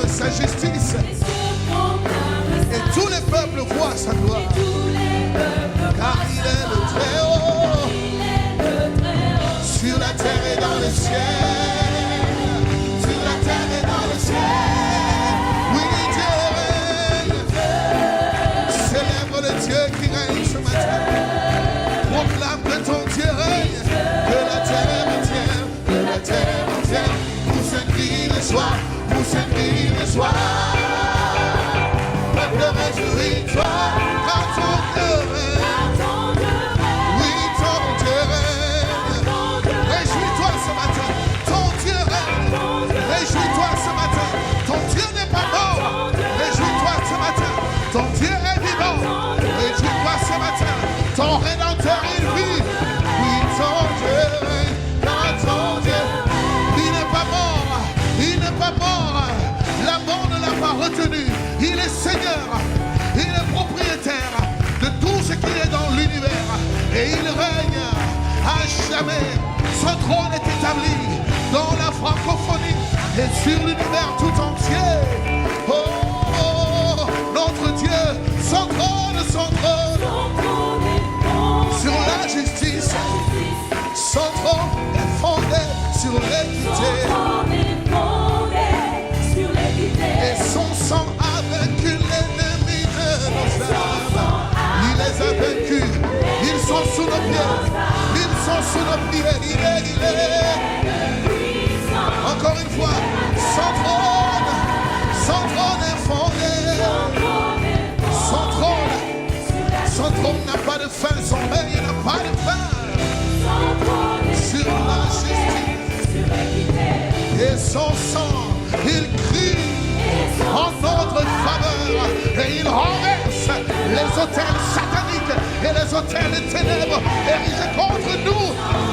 sa justice. Et tous les peuples voient sa gloire. Car il est le Très-Haut. Sur la terre et dans le ciel. Sur la terre et dans le ciel. Oui, Dieu règne. Célèbre le Dieu qui règne ce matin. Proclame que ton Dieu règne. Que la terre entière, que la terre entière. Pousse un cri de joie, pousse un cri de joie. Peuple, réjouis-toi, car ton Dieu règne. Oui, ton Dieu règne. Réjouis-toi ce matin, ton Dieu règne. Réjouis-toi ce matin, ton Dieu n'est pas mort. Réjouis-toi ce matin, ton Dieu est vivant. Réjouis-toi ce matin, ton Rédempteur il vit. Oui, ton Dieu règne, car ton Dieu, il n'est pas mort. Il n'est pas mort. La mort ne l'a pas retenu. Il est Seigneur. Il est propriétaire de tout ce qui est dans l'univers. Et il règne à jamais. Son trône est établi dans la francophonie et sur l'univers tout entier. Oh, notre Dieu, son trône, sur la justice. Son trône est fondé sur l'équité. Et son sang a vaincu l'ennemi de nos âmes. Il les a vaincus. Ils sont sous nos pieds. Ils sont sous nos pieds. Il est. Encore une fois, son trône est fondé. Son trône n'a pas de fin. Son règne n'a pas de fin. Sur la justice. Et son sang, il crie en notre faveur et il renverse les autels sataniques et les autels des ténèbres érigés contre nous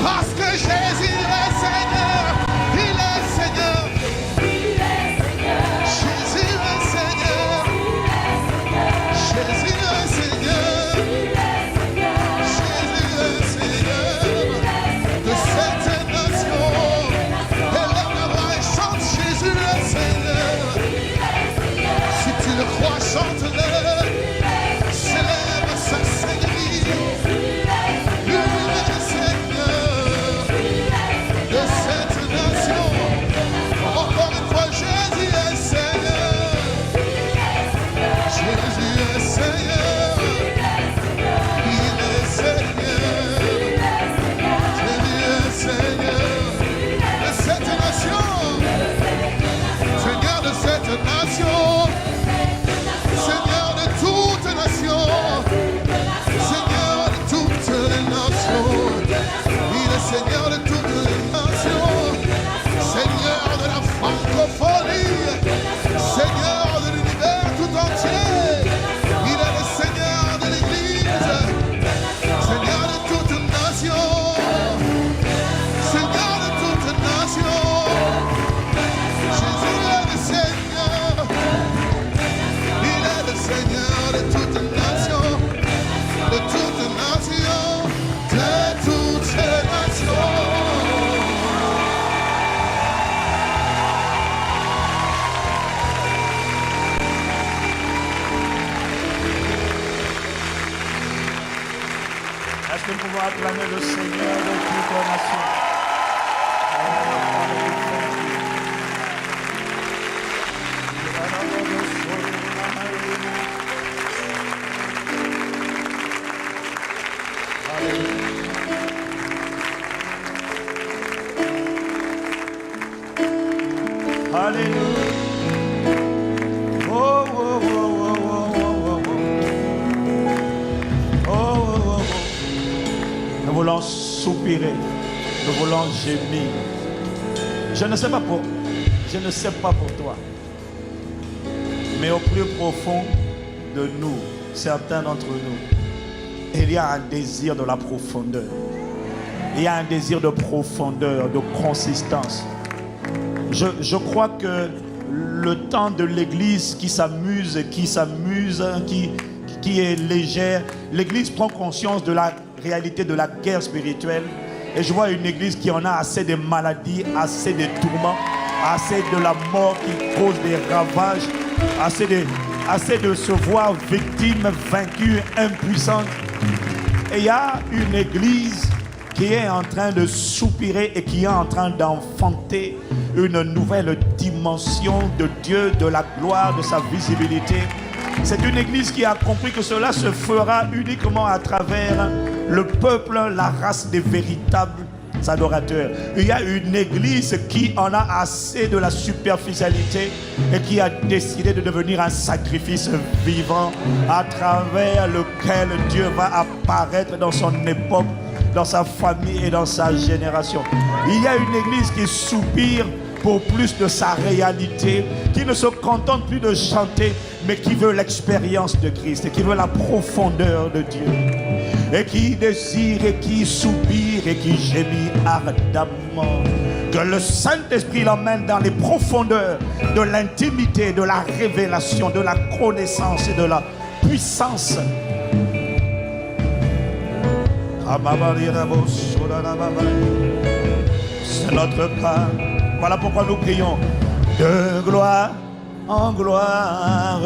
parce que Jésus est Seigneur. Il est Seigneur. Jésus est Seigneur. Jésus est Seigneur. Jésus est Seigneur de cette nation. Élève la voix et chante Jésus est Seigneur. Si tu le crois, chante-le. Célèbre sa seigneurie. Lui est Seigneur de cette nation. Encore une fois, Jésus est Seigneur. Jésus est Seigneur. Il est Seigneur. Jésus est Seigneur de cette nation. Seigneur de cette nation. Seigneur de toute nation. Seigneur de toutes les nations. Il est Seigneur de toutes les nations. Seigneur de la francophonie. Seigneur de l'univers tout entier. Il est le Seigneur de l'Église. Seigneur de toute nation. Seigneur de toute nation. Jésus est le Seigneur. Il est le Seigneur de toute nation. De toute nation. De toutes les nations. Est-ce que nous pouvons acclamer le Seigneur de toutes les nations? Alléluia. Oh, oh, oh, oh, oh, oh, oh, oh, oh, oh. Nous voulons soupirer, nous voulons gémir. Je ne sais pas pour toi, mais au plus profond de nous, certains d'entre nous, il y a un désir de la profondeur. Il y a un désir de profondeur, de consistance. Je crois que le temps de l'église qui s'amuse, qui est légère, l'église prend conscience de la réalité de la guerre spirituelle. Et je vois une église qui en a assez de maladies, assez de tourments. assez de la mort qui cause des ravages, assez de se voir victime, vaincue, impuissante. Et il y a une église qui est en train de soupirer et qui est en train d'enfanter une nouvelle dimension de Dieu, de la gloire, de sa visibilité. C'est une église qui a compris que cela se fera uniquement à travers le peuple, la race des véritables adorateurs. Il y a une église qui en a assez de la superficialité et qui a décidé de devenir un sacrifice vivant à travers lequel Dieu va apparaître dans son époque, dans sa famille et dans sa génération. Il y a une église qui soupire pour plus de sa réalité, qui ne se contente plus de chanter, mais qui veut l'expérience de Christ, et qui veut la profondeur de Dieu, et qui désire, et qui soupire, et qui gémit ardemment. Que le Saint-Esprit l'emmène dans les profondeurs de l'intimité, de la révélation, de la connaissance et de la puissance. C'est notre cas. Voilà pourquoi nous prions de gloire en gloire,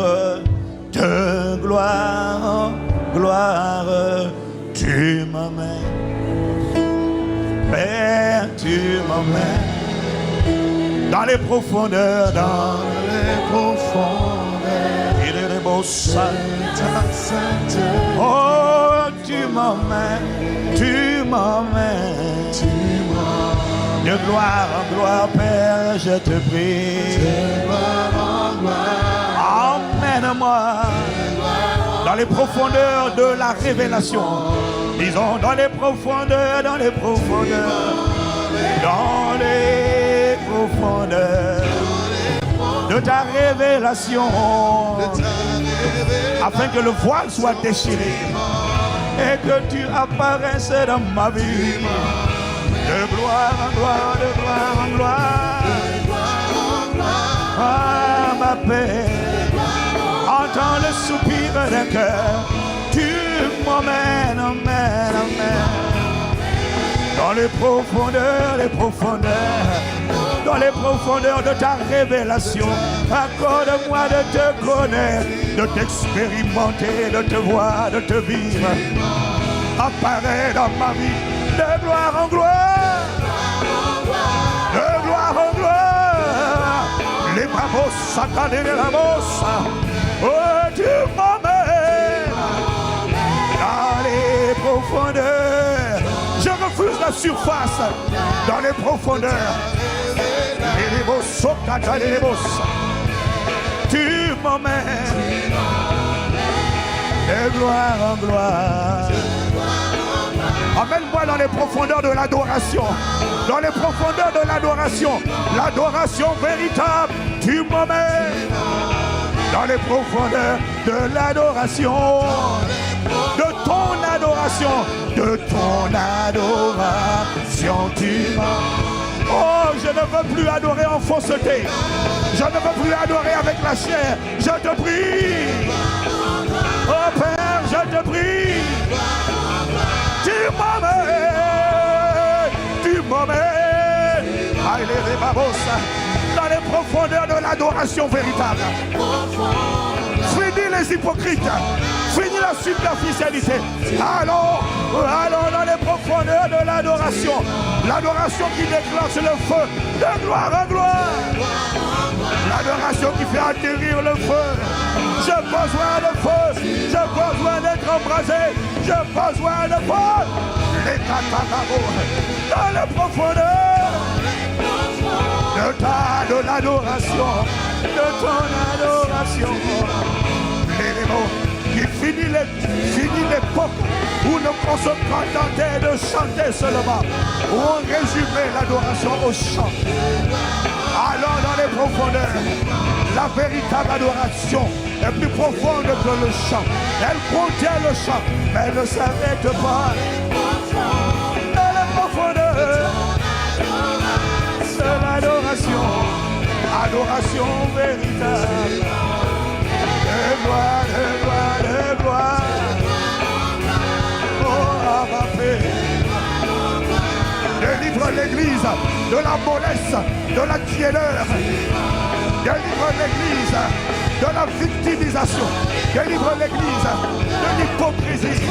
de gloire en gloire. Tu m'emmènes, Père, tu m'emmènes dans les profondeurs, dans les profondeurs. Il est beau, Sainte. Oh, tu m'emmènes, tu m'emmènes, tu m'emmènes. De gloire en gloire, Père, je te prie. De gloire en gloire. Emmène-moi dans les profondeurs de la révélation. Disons dans les profondeurs, dans les profondeurs, dans les profondeurs de ta révélation, afin que le voile soit déchiré et que tu apparaisses dans ma vie. De gloire en gloire, de gloire en gloire, ah ma paix, entends le soupir d'un cœur, tu m'emmènes, emmènes, emmènes, dans les profondeurs, dans les profondeurs de ta révélation. Accorde-moi de te connaître, de t'expérimenter, de te voir, de te vivre. Apparaît dans ma vie. De gloire en gloire, de gloire en gloire, les bravos saccadés de la bosse. Oh, tu m'emmènes dans les profondeurs. Je refuse la surface, dans les profondeurs. Les bosses saccadés les bosses. Tu m'emmènes de gloire en gloire. Emmène-moi dans les profondeurs de l'adoration. Dans les profondeurs de l'adoration. L'adoration véritable. Tu m'emmènes dans les profondeurs de l'adoration. De ton adoration. De ton adoration. Tu m'emmènes. Oh, je ne veux plus adorer en fausseté. Je ne veux plus adorer avec la chair. Je te prie. Oh Père, je te prie. Tu m'emmènes, dans les profondeurs de l'adoration véritable. Finis les hypocrites, finis la superficialité. Allons dans les profondeurs de l'adoration. L'adoration qui déclenche le feu de gloire en gloire. L'adoration qui fait atterrir le feu. J'ai besoin de feu, j'ai besoin d'être embrasé, j'ai besoin de feu. Les catarabos dans les profondeurs de l'adoration, de ton adoration. Les mots qui finit l'époque où on se contentait de chanter seulement, où on résumait l'adoration au chant. Allons dans les profondeurs. La véritable adoration est plus profonde que le chant. Elle contient le chant, mais elle ne s'arrête pas. Dans les profondeurs de l'adoration, adoration véritable. De gloire, de gloire, de gloire. Oh, ma paix. Délivre l'église de la mollesse, de la tiédeur. Délivre l'Église de la victimisation. Délivre l'Église de l'hypocrisie.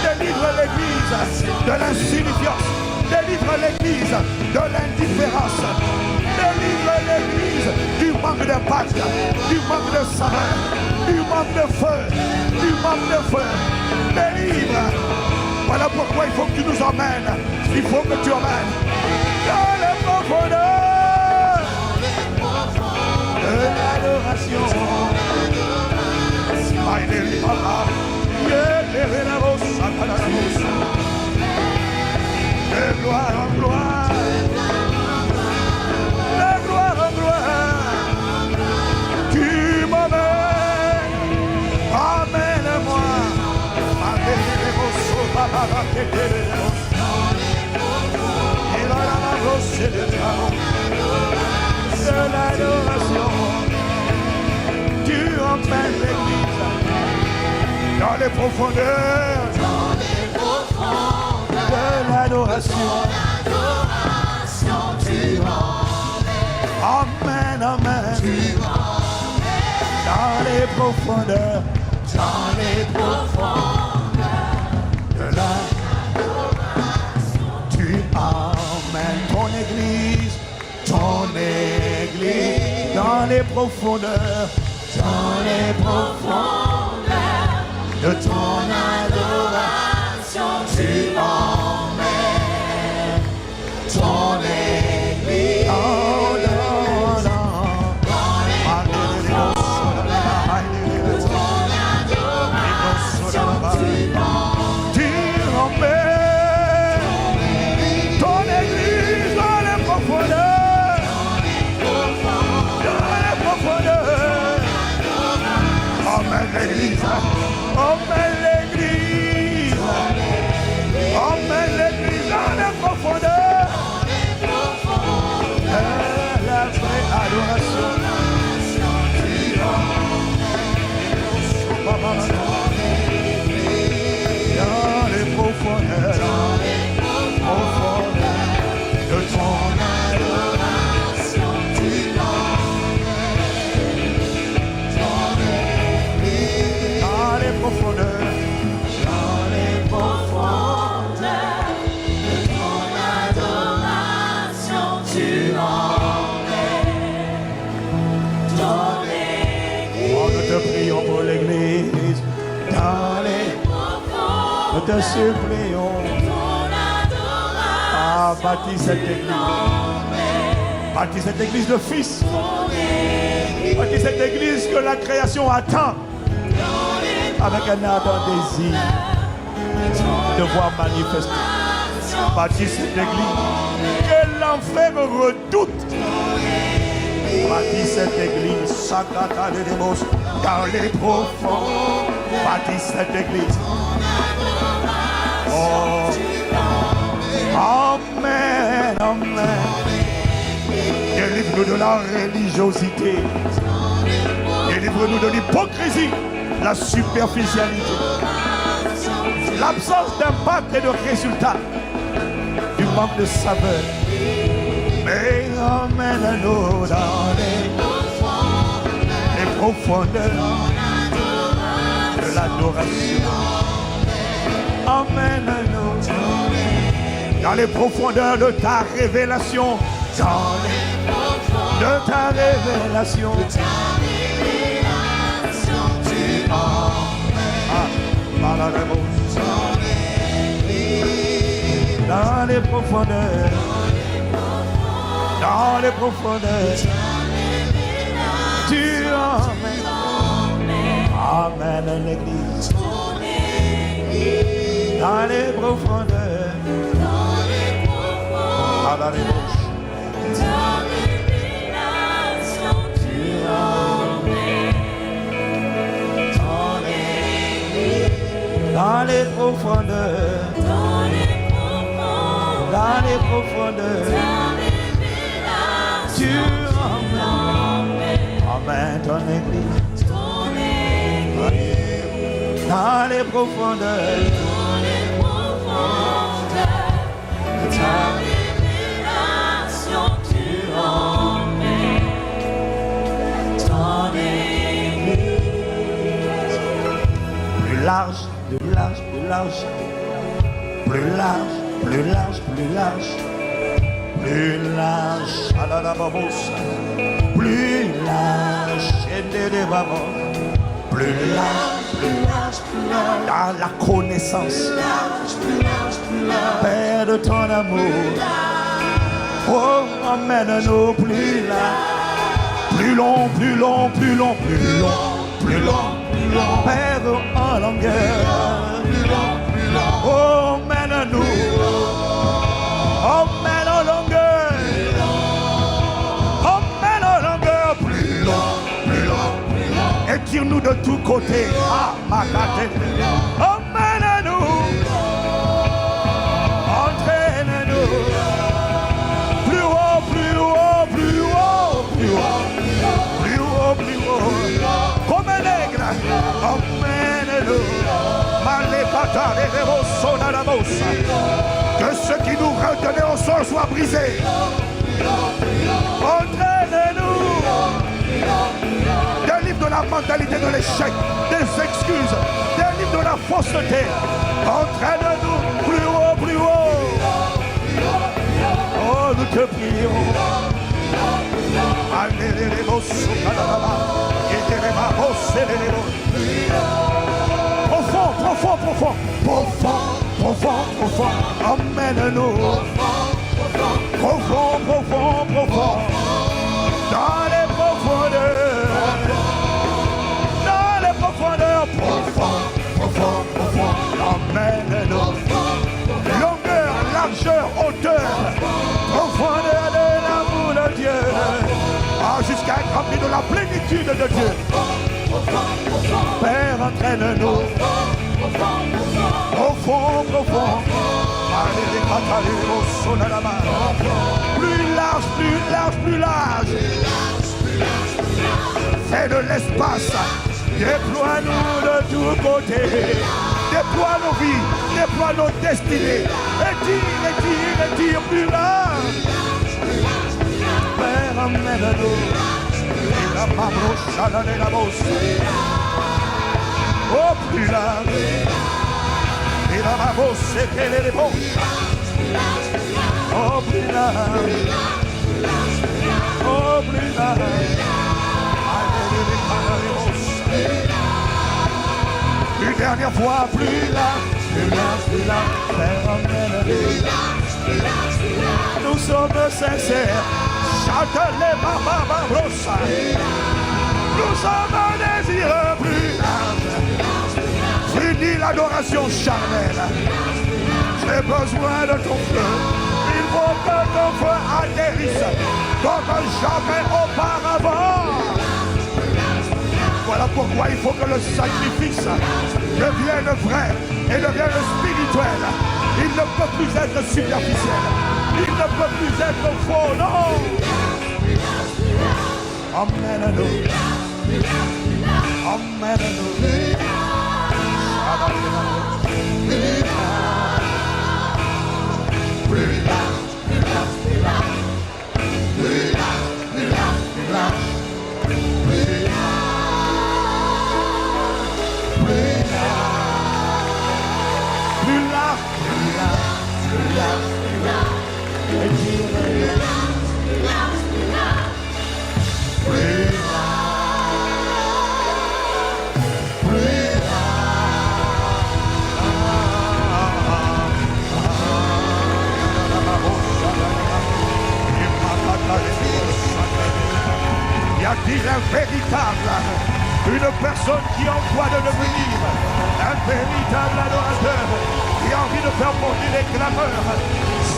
Délivre l'Église de l'insignifiance. Délivre l'Église de l'indifférence. Délivre l'Église du manque d'impact, du manque de saveur, du manque de feu, du manque de feu. Délivre. Voilà pourquoi il faut que tu nous emmènes. Il faut que tu emmènes dans les profondeurs de l'adoration. De gloire en gloire, de gloire en gloire, tu m'emmènes, emmène-moi. De l'adoration, tu emmènes l'Église dans les profondeurs de l'adoration. Amen, amen. Dans les profondeurs de l'adoration, tu emmènes ton Église dans les profondeurs de ton adoration, tu emmènes ton Église l'Église, emmène l'Église, emmène l'Église dans les profondeurs. La vraie adoration. Dans les profondeurs de ton adoration, tu profondeurs, dans les profondeurs de ton adoration, tu emmènes ton Église. Oh, nous te prions pour l'Église, dans les profondeurs, nous te supplions. Ah, bâtis cette Église, bâtis cette Église de fils, bâtis cette Église que la création attend. Avec un ardent désir de voir manifester. Bâtis cette Église que l'enfer redoute. Bâtis cette Église, Sakata de Demos, dans les profonds. Bâtis cette Église. Oh, amen, amen. Délivre-nous de la religiosité. Délivre-nous de l'hypocrisie. La superficialité, l'absence d'impact et de résultat, du manque de saveur. Mais emmène-nous dans les profondeurs de l'adoration. Emmène-nous dans les profondeurs de ta révélation, de ta révélation. Dans les profondeurs, tu emmènes l'Église. Dans les profondeurs, dans les profondeurs, tu emmènes ton Église. Dans les profondeurs, de ta révélation, large, plus large, plus large, plus large, plus large, plus large, plus large, dans la connaissance, Père de ton amour. Oh, emmène-nous plus large, plus long, plus long, plus long, plus long, plus long, Père en longueur. Oh, emmène-nous, emmène en longueur, emmène en longueur, plus long, et tire-nous de tous côtés. Ah, ma carte, emmène-nous, entraîne-nous, plus haut, plus haut, plus haut, plus haut, plus haut, plus haut, comme un aigle, emmène-nous. Que ce qui nous retenait au sol soit brisé. Entraîne-nous. Délivre de la mentalité de l'échec, des excuses, délivre de la fausseté. Entraîne-nous plus haut, plus haut. Oh, nous te prions. Profond, profond, profond, profond, profond, profond, emmène-nous. Profond, profond, profond, dans les profondeurs, profond, profond, profond, emmène-nous. Longueur, largeur, hauteur, profondeur de l'amour de Dieu, jusqu'à être rempli de la plénitude de Dieu. Père, entraîne-nous. Profond, profond. Plus large, plus large, plus large. Fais de l'espace. Déploie-nous de tous côtés. Déploie nos vies, déploie nos destinées. Étire plus large. Père, emmène-nous. Oh, plus large. Et la maman, c'était les poches. Oh, plus large. Oh, plus large. Une dernière fois, plus large. Plus large, plus large. Père, emmène-nous. Nous sommes sincères. Chante-les, maman, brossa. Nous sommes désireux plus large. Finis l'adoration charnelle. J'ai besoin de ton feu. Il faut que ton feu atterrisse comme jamais auparavant. Voilà pourquoi il faut que le sacrifice devienne vrai et devienne spirituel. Il ne peut plus être superficiel. Il ne peut plus être faux, non. Emmène-nous. Emmène-nous. Y a-t-il un véritable, une personne qui en voie de devenir un véritable adorateur, qui a envie de faire monter les clameurs?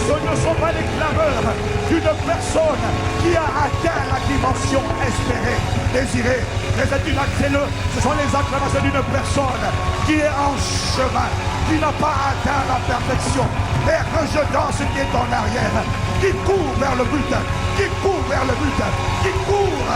Ce ne sont pas les clameurs d'une personne qui a atteint la dimension espérée, désirée. Les accélérés, ce sont les acclamations d'une personne qui est en chemin, qui n'a pas atteint la perfection, mais rejetant ce qui est en arrière, qui court vers le but, qui court vers le but, qui court.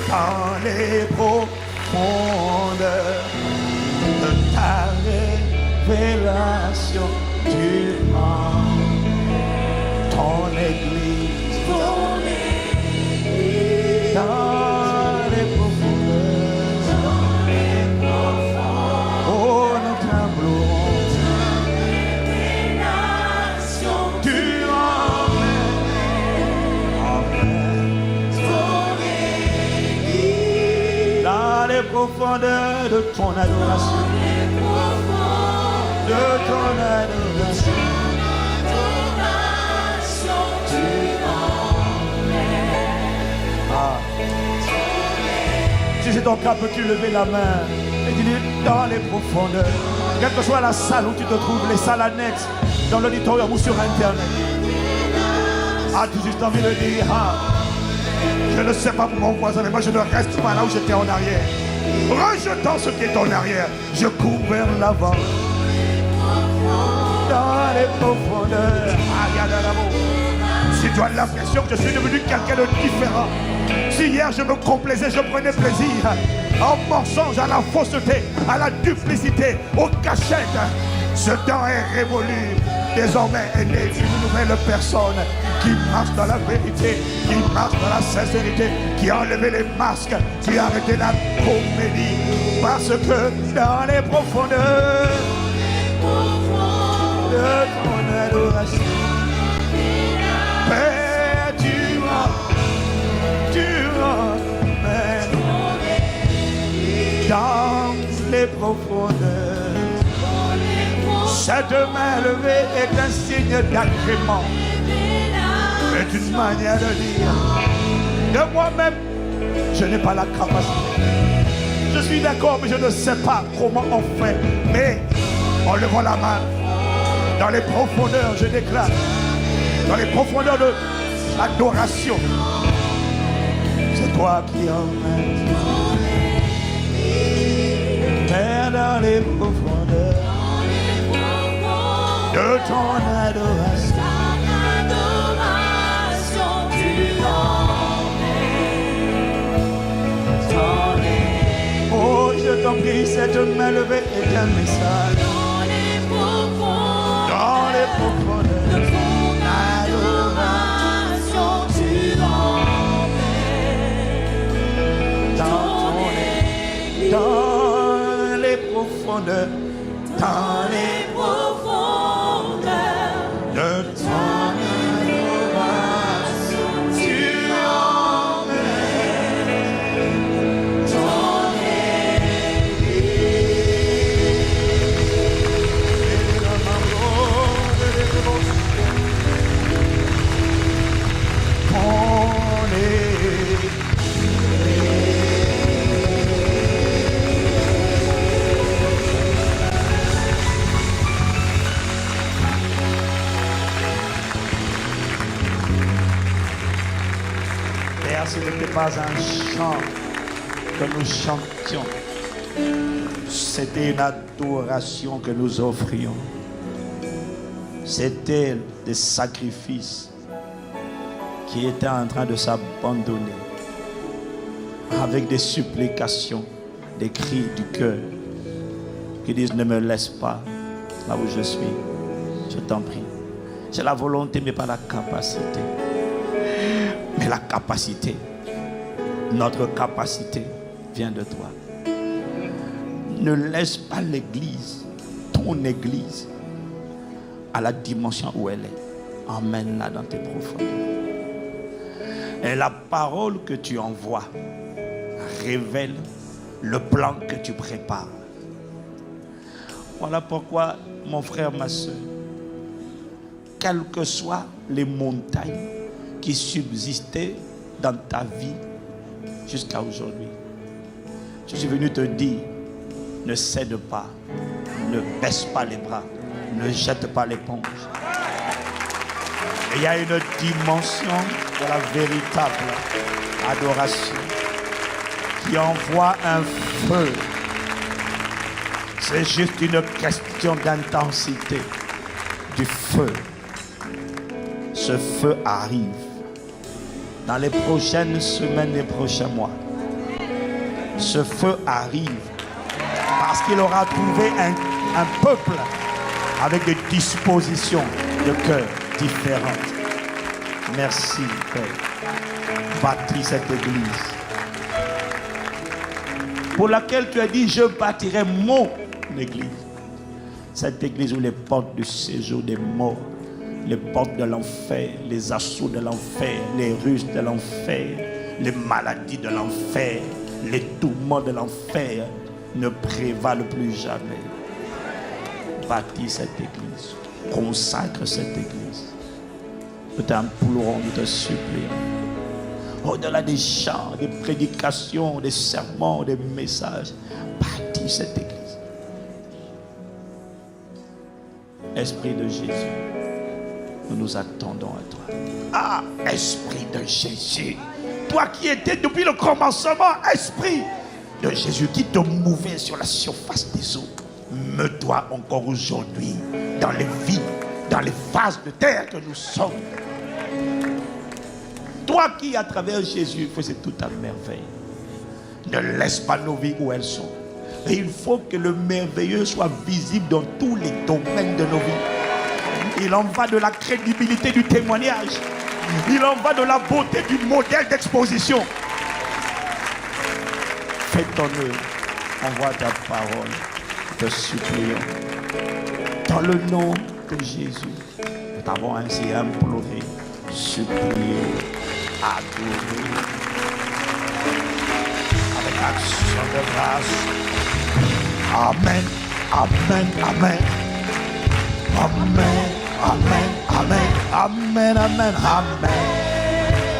Dans les profondeurs de ta révélation, tu emmènes ton Église dans les profondeurs. Oh, nous tremblons. Tu emmènes dans les profondeurs de ton adoration. De ton adoration. Si c'est ton cas, peux-tu lever la main et dire dans les profondeurs, quelle que soit la salle où tu te trouves, les salles annexes, dans l'auditorium ou sur Internet. As-tu juste envie de dire, je ne sais pas pour mon voisin, mais moi je ne reste pas là où j'étais en arrière. Rejetant ce qui est en arrière, je cours vers l'avant. Dans les profondeurs. Si tu as l'impression que je suis devenu quelqu'un de différent, si hier je me complaisais, je prenais plaisir en mensonge, à la fausseté, à la duplicité, aux cachettes, ce temps est révolu. Désormais est née une nouvelle personne qui marche dans la vérité, qui marche dans la sincérité, qui a enlevé les masques, qui a arrêté la comédie. Parce que dans les profondeurs de ton adoration, Père, tu emmènes dans les profondeurs. Cette main levée est un signe d'agrément. C'est une manière de dire de moi-même, je n'ai pas la capacité. Je suis d'accord, mais je ne sais pas comment on fait. Mais en levant la main, dans les profondeurs, je déclare, dans les profondeurs de l'adoration, c'est toi qui emmènes. Père, dans les profondeurs de ton adoration, tu emmènes. Oh, je t'en prie, cette main levée est un message. Dans les profondeurs de ton adoration, tu emmènes. Dans les profondeurs, dans les profondeurs de ton adoration, tu emmènes ton ce n'était pas un chant que nous chantions, c'était une adoration que nous offrions. C'était des sacrifices qui étaient en train de s'abandonner avec des supplications, des cris du cœur qui disent ne me laisse pas là où je suis, je t'en prie. C'est la volonté mais pas la capacité. Mais la capacité, notre capacité vient de toi. Ne laisse pas l'église, ton église, à la dimension où elle est. Emmène-la dans tes profondeurs. Et la parole que tu envoies révèle le plan que tu prépares. Voilà pourquoi, mon frère, ma soeur, quelles que soient les montagnes qui subsistaient dans ta vie jusqu'à aujourd'hui, je suis venu te dire, ne cède pas, ne baisse pas les bras, ne jette pas l'éponge. Il y a une dimension de la véritable adoration qui envoie un feu. C'est juste une question d'intensité du feu. Ce feu arrive dans les prochaines semaines et prochains mois. ce feu arrive. Parce qu'il aura trouvé un peuple avec des dispositions de cœur différentes. Merci, Père. Bâtis cette église pour laquelle tu as dit, je bâtirai mon église. Cette église où les portes du séjour des morts, les portes de l'enfer, les assauts de l'enfer, les ruses de l'enfer, les maladies de l'enfer, les tourments de l'enfer ne prévalent plus jamais. Bâtis cette église, consacre cette église. Nous t'implorons, nous te supplions. Au-delà des chants, des prédications, des sermons, des messages, bâtis cette église. Esprit de Jésus, nous nous attendons à toi. Ah, Esprit de Jésus, toi qui étais depuis le commencement, Esprit de Jésus qui te mouvait sur la surface des eaux, meut-toi encore aujourd'hui dans les vies, dans les phases de terre que nous sommes. Toi qui, à travers Jésus, faisais tout à merveille, ne laisse pas nos vies où elles sont. Et il faut que le merveilleux soit visible dans tous les domaines de nos vies. Il en va de la crédibilité du témoignage. Il en va de la beauté du modèle d'exposition. Fais ton œuvre. Envoie ta parole. Te supplions. Dans le nom de Jésus, nous t'avons ainsi imploré, supplié, adoré. Avec action de grâce. Amen, amen, amen. Amen, amen, amen. Amen, amen, amen.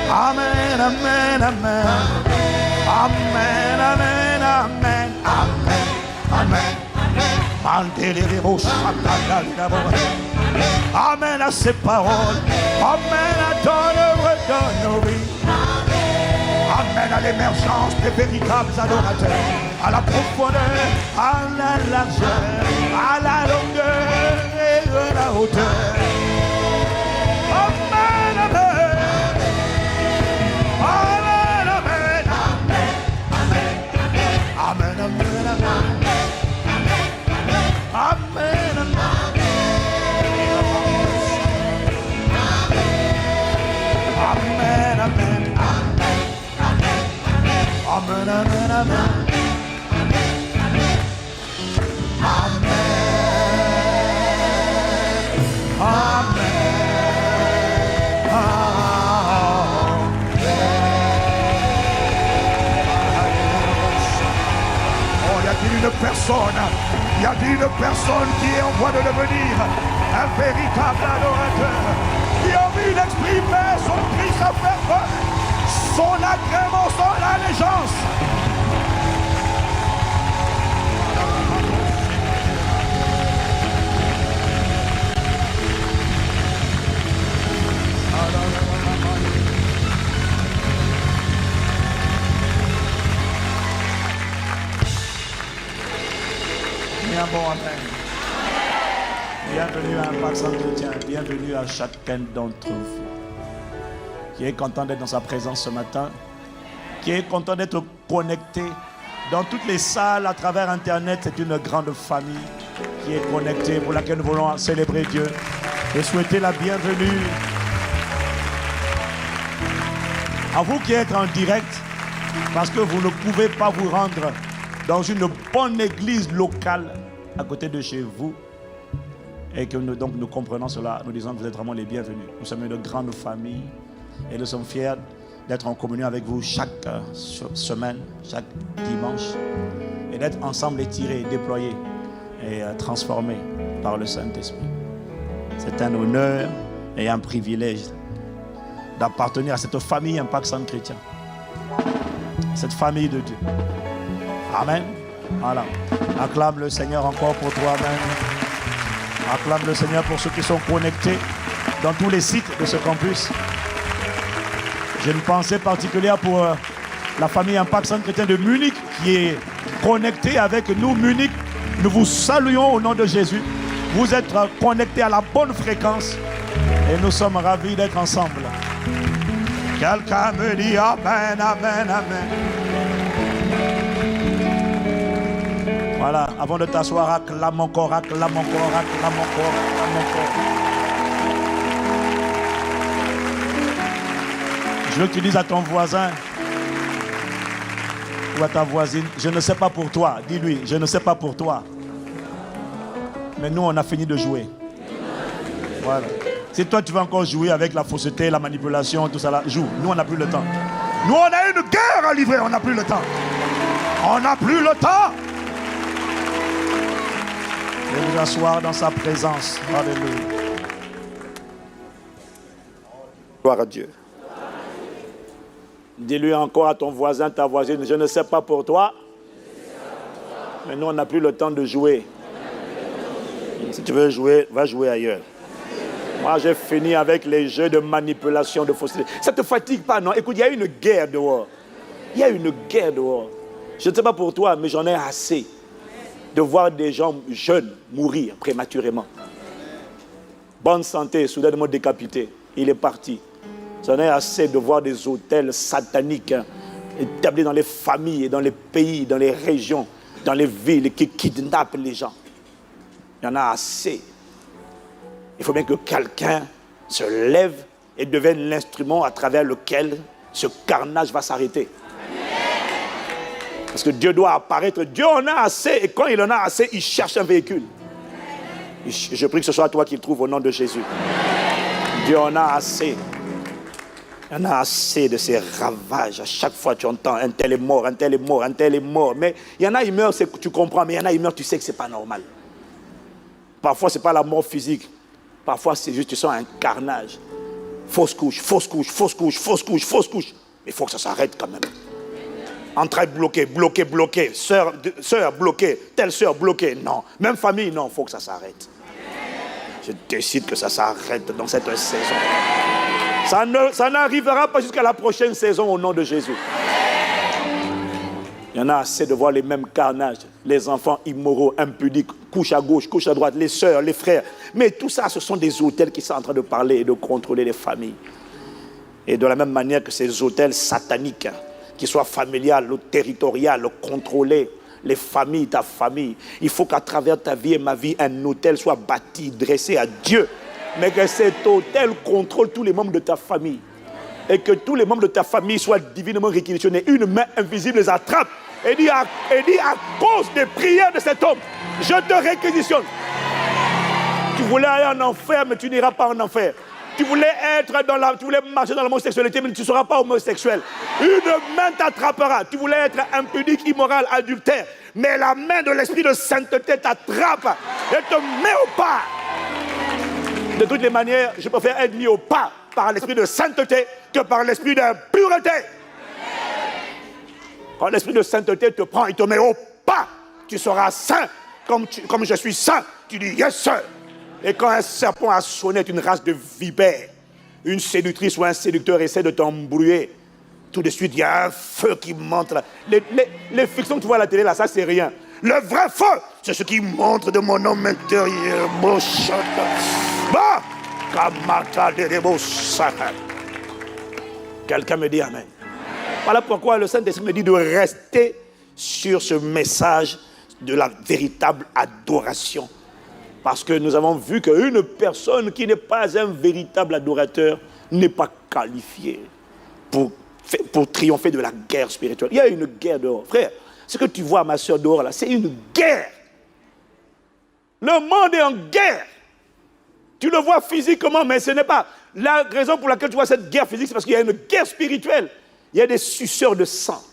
Amen, amen, amen. Amen, amen, amen. Amen, amen. Amen à ces paroles. Amen à ton œuvre dans nos vies. Amen à l'émergence des véritables adorateurs. À la profondeur, à la largeur, à la longueur et à la hauteur. Amen, amen. Amen, amen. Amen, amen, amen. Amen, amen. Amen, amen. Amen, amen, amen. Il y a une personne qui est en voie de devenir un véritable adorateur, qui a envie d'exprimer son cri, sa ferveur, son agrément, son allégeance. Bien bon, amen. Bienvenue à Impact Centre Chrétien. Bienvenue à chacun d'entre vous qui est content d'être dans sa présence ce matin, qui est content d'être connecté dans toutes les salles à travers Internet. C'est une grande famille qui est connectée, pour laquelle nous voulons célébrer Dieu et souhaiter la bienvenue à vous qui êtes en direct, parce que vous ne pouvez pas vous rendre dans une bonne église locale à côté de chez vous, et que nous comprenons cela, nous disons que vous êtes vraiment les bienvenus. Nous sommes une grande famille et nous sommes fiers d'être en communion avec vous chaque semaine, chaque dimanche, et d'être ensemble étirés, déployés et transformés par le Saint-Esprit. C'est un honneur et un privilège d'appartenir à cette famille Impact Centre Chrétien, cette famille de Dieu. Amen. Voilà. Acclame le Seigneur encore pour toi. Amen. Acclame le Seigneur pour ceux qui sont connectés dans tous les sites de ce campus. J'ai une pensée particulière pour la famille Impact Centre Chrétien de Munich qui est connectée avec nous. Munich, nous vous saluons au nom de Jésus. Vous êtes connectés à la bonne fréquence et nous sommes ravis d'être ensemble. Quelqu'un me dit Amen, Amen, Amen. Voilà, avant de t'asseoir, acclame encore, acclame encore, acclame encore, acclame encore. Je veux que tu dises à ton voisin ou à ta voisine, je ne sais pas pour toi. Dis-lui, je ne sais pas pour toi. Mais nous, on a fini de jouer. Voilà. Si toi, tu veux encore jouer avec la fausseté, la manipulation, tout ça là, joue. Nous, on n'a plus le temps. Nous, on a une guerre à livrer, on n'a plus le temps. On n'a plus le temps. Et vous asseoir dans sa présence. Alléluia. Gloire à Dieu. Dis-lui encore à ton voisin, ta voisine, je ne sais pas pour toi, mais nous, on n'a plus le temps de jouer. Si tu veux jouer, va jouer ailleurs. Moi, j'ai fini avec les jeux de manipulation, de fausseté. Ça ne te fatigue pas, non? Écoute, il y a une guerre dehors. Il y a une guerre dehors. Je ne sais pas pour toi, mais j'en ai assez de voir des gens jeunes mourir prématurément. Bonne santé, soudainement décapité. Il est parti. J'en ai assez de voir des hôtels sataniques établis dans les familles, dans les pays, dans les régions, dans les villes qui kidnappent les gens. Il y en a assez. Il faut bien que quelqu'un se lève et devienne l'instrument à travers lequel ce carnage va s'arrêter. Parce que Dieu doit apparaître. Dieu en a assez et quand il en a assez, il cherche un véhicule. Je prie que ce soit toi qui le trouves au nom de Jésus. Dieu en a assez. Il y en a assez de ces ravages. À chaque fois, tu entends un tel est mort, un tel est mort, un tel est mort. Mais il y en a, ils meurent, tu comprends, mais il y en a, ils meurent, tu sais que ce n'est pas normal. Parfois, ce n'est pas la mort physique. Parfois, c'est juste, tu sens un carnage. Fausse couche, fausse couche, fausse couche, fausse couche, fausse couche. Mais il faut que ça s'arrête quand même. Entrailles bloquées, bloquées, bloquées. Sœur bloquée, telle sœur bloquée. Non. Même famille, non, il faut que ça s'arrête. Je décide que ça s'arrête dans cette saison. Ça n'arrivera pas jusqu'à la prochaine saison au nom de Jésus. Il y en a assez de voir les mêmes carnages. Les enfants immoraux, impudiques, couche à gauche, couche à droite, les sœurs, les frères. Mais tout ça, ce sont des hôtels qui sont en train de parler et de contrôler les familles. Et de la même manière que ces hôtels sataniques, qu'ils soient familiales ou territoriales, contrôler les familles, ta famille. Il faut qu'à travers ta vie et ma vie, un hôtel soit bâti, dressé à Dieu. Mais que cet hôtel contrôle tous les membres de ta famille. Et que tous les membres de ta famille soient divinement réquisitionnés. Une main invisible les attrape. Et dit à cause des prières de cet homme, je te réquisitionne. Tu voulais aller en enfer, mais tu n'iras pas en enfer. Tu voulais marcher dans l'homosexualité, mais tu ne seras pas homosexuel. Une main t'attrapera. Tu voulais être impudique, immoral, adultère. Mais la main de l'esprit de sainteté t'attrape et te met au pas. De toutes les manières, je préfère être mis au pas par l'esprit de sainteté que par l'esprit de pureté. Quand l'esprit de sainteté te prend, il te met au pas. Tu seras saint comme je suis saint. Tu dis yes sir. Et quand un serpent a sonné une race de vipères, une séductrice ou un séducteur essaie de t'embrouiller, tout de suite il y a un feu qui monte là. Les fictions que tu vois à la télé là, ça c'est rien. Le vrai feu, c'est ce qui montre de mon homme intérieur. Quelqu'un me dit amen. Voilà pourquoi le Saint-Esprit me dit de rester sur ce message de la véritable adoration. Parce que nous avons vu qu'une personne qui n'est pas un véritable adorateur n'est pas qualifiée pour triompher de la guerre spirituelle. Il y a une guerre dehors. Frère, ce que tu vois, ma soeur, dehors, là, c'est une guerre. Le monde est en guerre. Tu le vois physiquement, mais ce n'est pas. La raison pour laquelle tu vois cette guerre physique, c'est parce qu'il y a une guerre spirituelle. Il y a des suceurs de sang.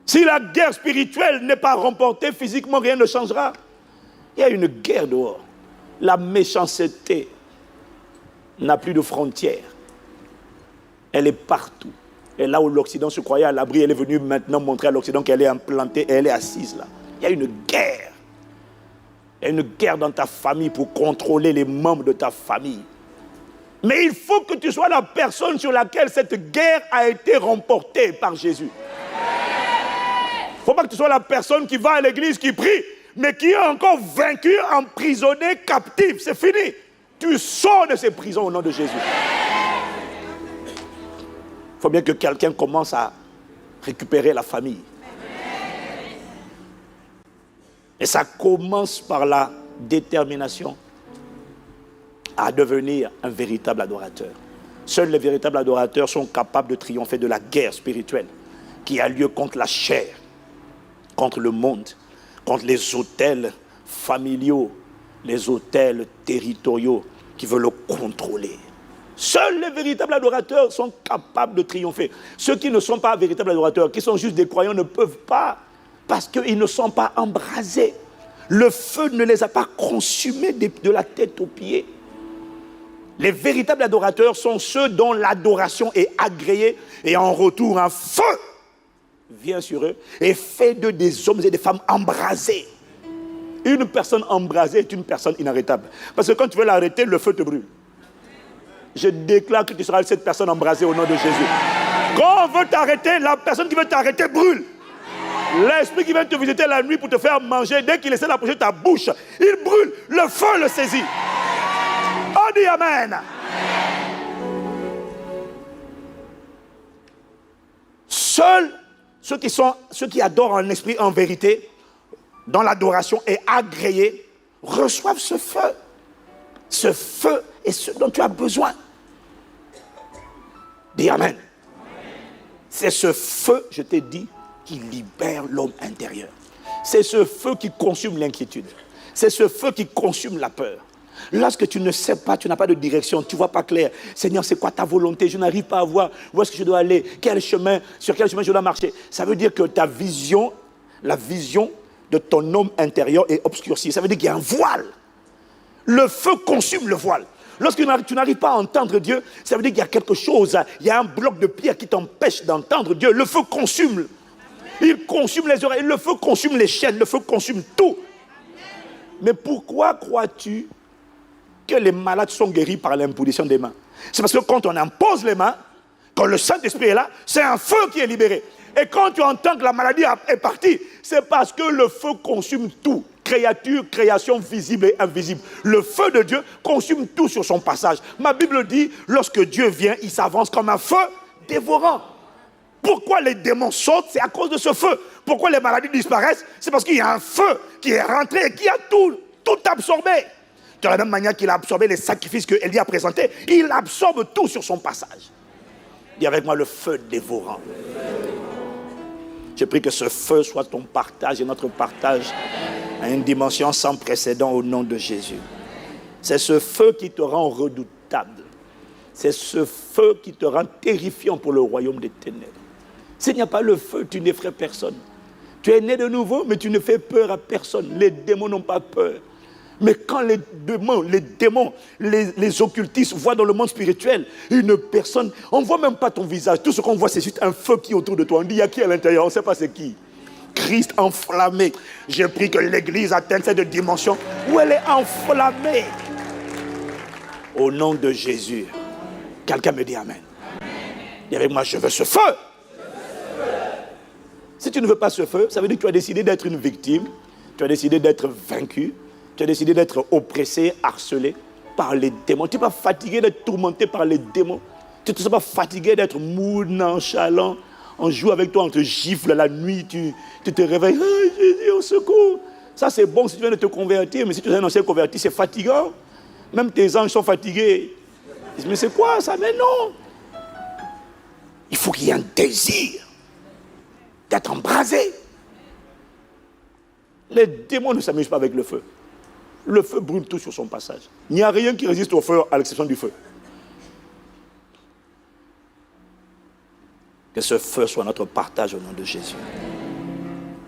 Si la guerre spirituelle n'est pas remportée, physiquement, rien ne changera. Il y a une guerre dehors. La méchanceté n'a plus de frontières. Elle est partout. Et là où l'Occident se croyait à l'abri, elle est venue maintenant montrer à l'Occident qu'elle est implantée et elle est assise là. Il y a une guerre. Il y a une guerre dans ta famille pour contrôler les membres de ta famille. Mais il faut que tu sois la personne sur laquelle cette guerre a été remportée par Jésus. Il ne faut pas que tu sois la personne qui va à l'église, qui prie, mais qui est encore vaincu, emprisonné, captif. C'est fini. Tu sors de ces prisons au nom de Jésus. Il faut bien que quelqu'un commence à récupérer la famille. Et ça commence par la détermination à devenir un véritable adorateur. Seuls les véritables adorateurs sont capables de triompher de la guerre spirituelle qui a lieu contre la chair, contre le monde, contre les autels familiaux, les autels territoriaux qui veulent le contrôler. Seuls les véritables adorateurs sont capables de triompher. Ceux qui ne sont pas véritables adorateurs, qui sont juste des croyants, ne peuvent pas, parce qu'ils ne sont pas embrasés. Le feu ne les a pas consumés de la tête aux pieds. Les véritables adorateurs sont ceux dont l'adoration est agréée et en retour un feu vient sur eux et fait d'eux des hommes et des femmes embrasés. Une personne embrasée est une personne inarrêtable. Parce que quand tu veux l'arrêter, le feu te brûle. Je déclare que tu seras cette personne embrasée au nom de Jésus. Quand on veut t'arrêter, la personne qui veut t'arrêter brûle. L'esprit qui vient te visiter la nuit pour te faire manger, dès qu'il essaie d'approcher ta bouche, il brûle. Le feu le saisit. On dit Amen. Seuls ceux qui adorent en esprit, en vérité, dont l'adoration est agréée, reçoivent ce feu. Ce feu est ce dont tu as besoin. Dis Amen. C'est ce feu, je t'ai dit, qui libère l'homme intérieur. C'est ce feu qui consume l'inquiétude. C'est ce feu qui consume la peur. Lorsque tu ne sais pas, tu n'as pas de direction, tu ne vois pas clair. Seigneur, c'est quoi ta volonté? Je n'arrive pas à voir où est-ce que je dois aller, sur quel chemin je dois marcher. Ça veut dire que ta vision, la vision de ton homme intérieur est obscurcie. Ça veut dire qu'il y a un voile. Le feu consume le voile. Lorsque tu n'arrives pas à entendre Dieu, ça veut dire qu'il y a quelque chose, il y a un bloc de pierre qui t'empêche d'entendre Dieu. Le feu consume. Il consume les oreilles, le feu consume les chaînes, le feu consume tout. Mais pourquoi crois-tu que les malades sont guéris par l'imposition des mains? C'est parce que quand on impose les mains, quand le Saint-Esprit est là, c'est un feu qui est libéré. Et quand tu entends que la maladie est partie, c'est parce que le feu consume tout. Création visible et invisible. Le feu de Dieu consume tout sur son passage. Ma Bible dit, lorsque Dieu vient, il s'avance comme un feu dévorant. Pourquoi les démons sautent? C'est à cause de ce feu. Pourquoi les maladies disparaissent? C'est parce qu'il y a un feu qui est rentré et qui a tout absorbé. De la même manière qu'il a absorbé les sacrifices que Élie a présentés, il absorbe tout sur son passage. Dis avec moi, le feu dévorant. Je prie que ce feu soit ton partage et notre partage à une dimension sans précédent au nom de Jésus. C'est ce feu qui te rend redoutable. C'est ce feu qui te rend terrifiant pour le royaume des ténèbres. S'il n'y a pas le feu, tu n'effraies personne. Tu es né de nouveau, mais tu ne fais peur à personne. Les démons n'ont pas peur. Mais quand les démons, les occultistes voient dans le monde spirituel une personne, on ne voit même pas ton visage. Tout ce qu'on voit, c'est juste un feu qui est autour de toi. On dit, il y a qui à l'intérieur? On ne sait pas c'est qui. Christ enflammé. J'ai pris que l'Église atteigne cette dimension où elle est enflammée. Au nom de Jésus. Quelqu'un me dit Amen. Et avec moi, je veux ce feu. Si tu ne veux pas ce feu, ça veut dire que tu as décidé d'être une victime. Tu as décidé d'être vaincu. Tu as décidé d'être oppressé, harcelé par les démons. Tu n'es pas fatigué d'être tourmenté par les démons. Tu ne te sens pas fatigué d'être mou, nonchalant. On joue avec toi, on te gifle la nuit, tu te réveilles. Oh, Jésus, au secours. Ça, c'est bon si tu viens de te convertir, mais si tu es un ancien converti, c'est fatigant. Même tes anges sont fatigués. Ils disent, mais c'est quoi ça? Mais non. Il faut qu'il y ait un désir d'être embrasé. Les démons ne s'amusent pas avec le feu. Le feu brûle tout sur son passage. Il n'y a rien qui résiste au feu à l'exception du feu. Que ce feu soit notre partage au nom de Jésus.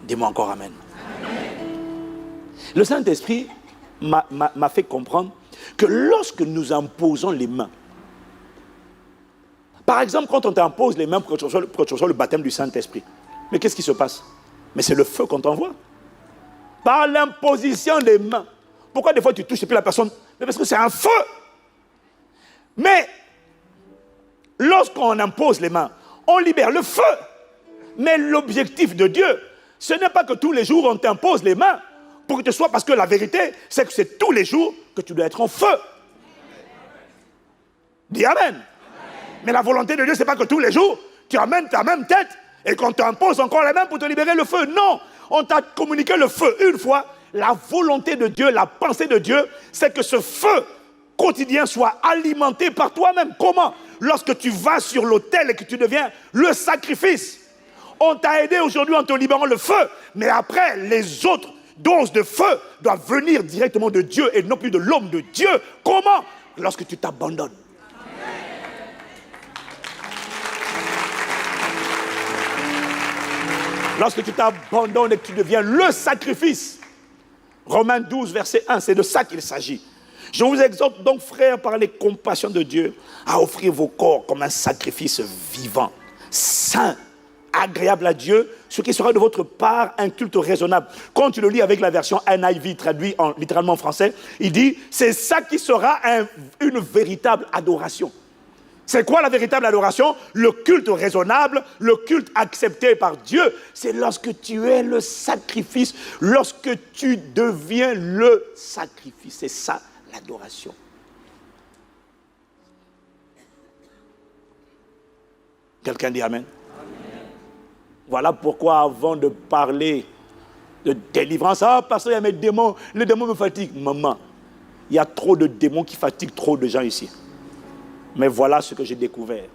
Dis-moi encore Amen. Le Saint-Esprit m'a fait comprendre que lorsque nous imposons les mains, par exemple, quand on t'impose les mains pour que tu reçois le baptême du Saint-Esprit, mais qu'est-ce qui se passe? Mais c'est le feu qu'on t'envoie. Par l'imposition des mains. Pourquoi des fois tu touches et puis la personne? Mais parce que c'est un feu. Mais lorsqu'on impose les mains, on libère le feu. Mais l'objectif de Dieu, ce n'est pas que tous les jours on t'impose les mains pour que tu sois, parce que la vérité, c'est que c'est tous les jours que tu dois être en feu. Dis Amen. Mais la volonté de Dieu, ce n'est pas que tous les jours tu amènes ta même tête et qu'on t'impose encore les mains pour te libérer le feu. Non, on t'a communiqué le feu une fois, La volonté de Dieu, la pensée de Dieu, c'est que ce feu quotidien soit alimenté par toi-même. Comment? Lorsque tu vas sur l'autel et que tu deviens le sacrifice. On t'a aidé aujourd'hui en te libérant le feu, mais après, les autres doses de feu doivent venir directement de Dieu et non plus de l'homme de Dieu. Comment? Lorsque tu t'abandonnes. Lorsque tu t'abandonnes et que tu deviens le sacrifice. Romains 12, verset 1, c'est de ça qu'il s'agit. Je vous exhorte donc, frères, par les compassions de Dieu, à offrir vos corps comme un sacrifice vivant, saint, agréable à Dieu, ce qui sera de votre part un culte raisonnable. Quand tu le lis avec la version NIV traduit littéralement en français, il dit, c'est ça qui sera une véritable adoration. C'est quoi la véritable adoration? Le culte raisonnable, le culte accepté par Dieu. C'est lorsque tu es le sacrifice, lorsque tu deviens le sacrifice. C'est ça l'adoration. Quelqu'un dit Amen? Voilà pourquoi avant de parler de délivrance, parce qu'il y a mes démons, les démons me fatiguent. Maman, il y a trop de démons qui fatiguent trop de gens ici. Mais voilà ce que j'ai découvert.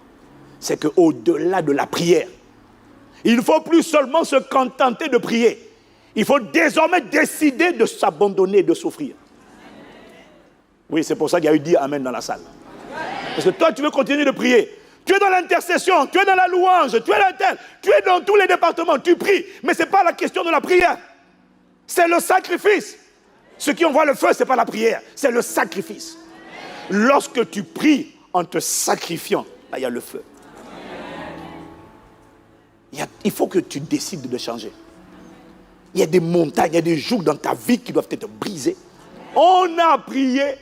C'est qu'au-delà de la prière, il ne faut plus seulement se contenter de prier. Il faut désormais décider de s'abandonner et de souffrir. Oui, c'est pour ça qu'il y a eu dit Amen dans la salle. Parce que toi, tu veux continuer de prier. Tu es dans l'intercession, tu es dans la louange, tu es dans tel, tu es dans tous les départements, tu pries. Mais ce n'est pas la question de la prière. C'est le sacrifice. Ceux qui envoient le feu, ce n'est pas la prière, c'est le sacrifice. Lorsque tu pries en te sacrifiant, là, il y a le feu. Il faut que tu décides de changer. Il y a des montagnes, il y a des jours dans ta vie qui doivent être brisés. On a prié,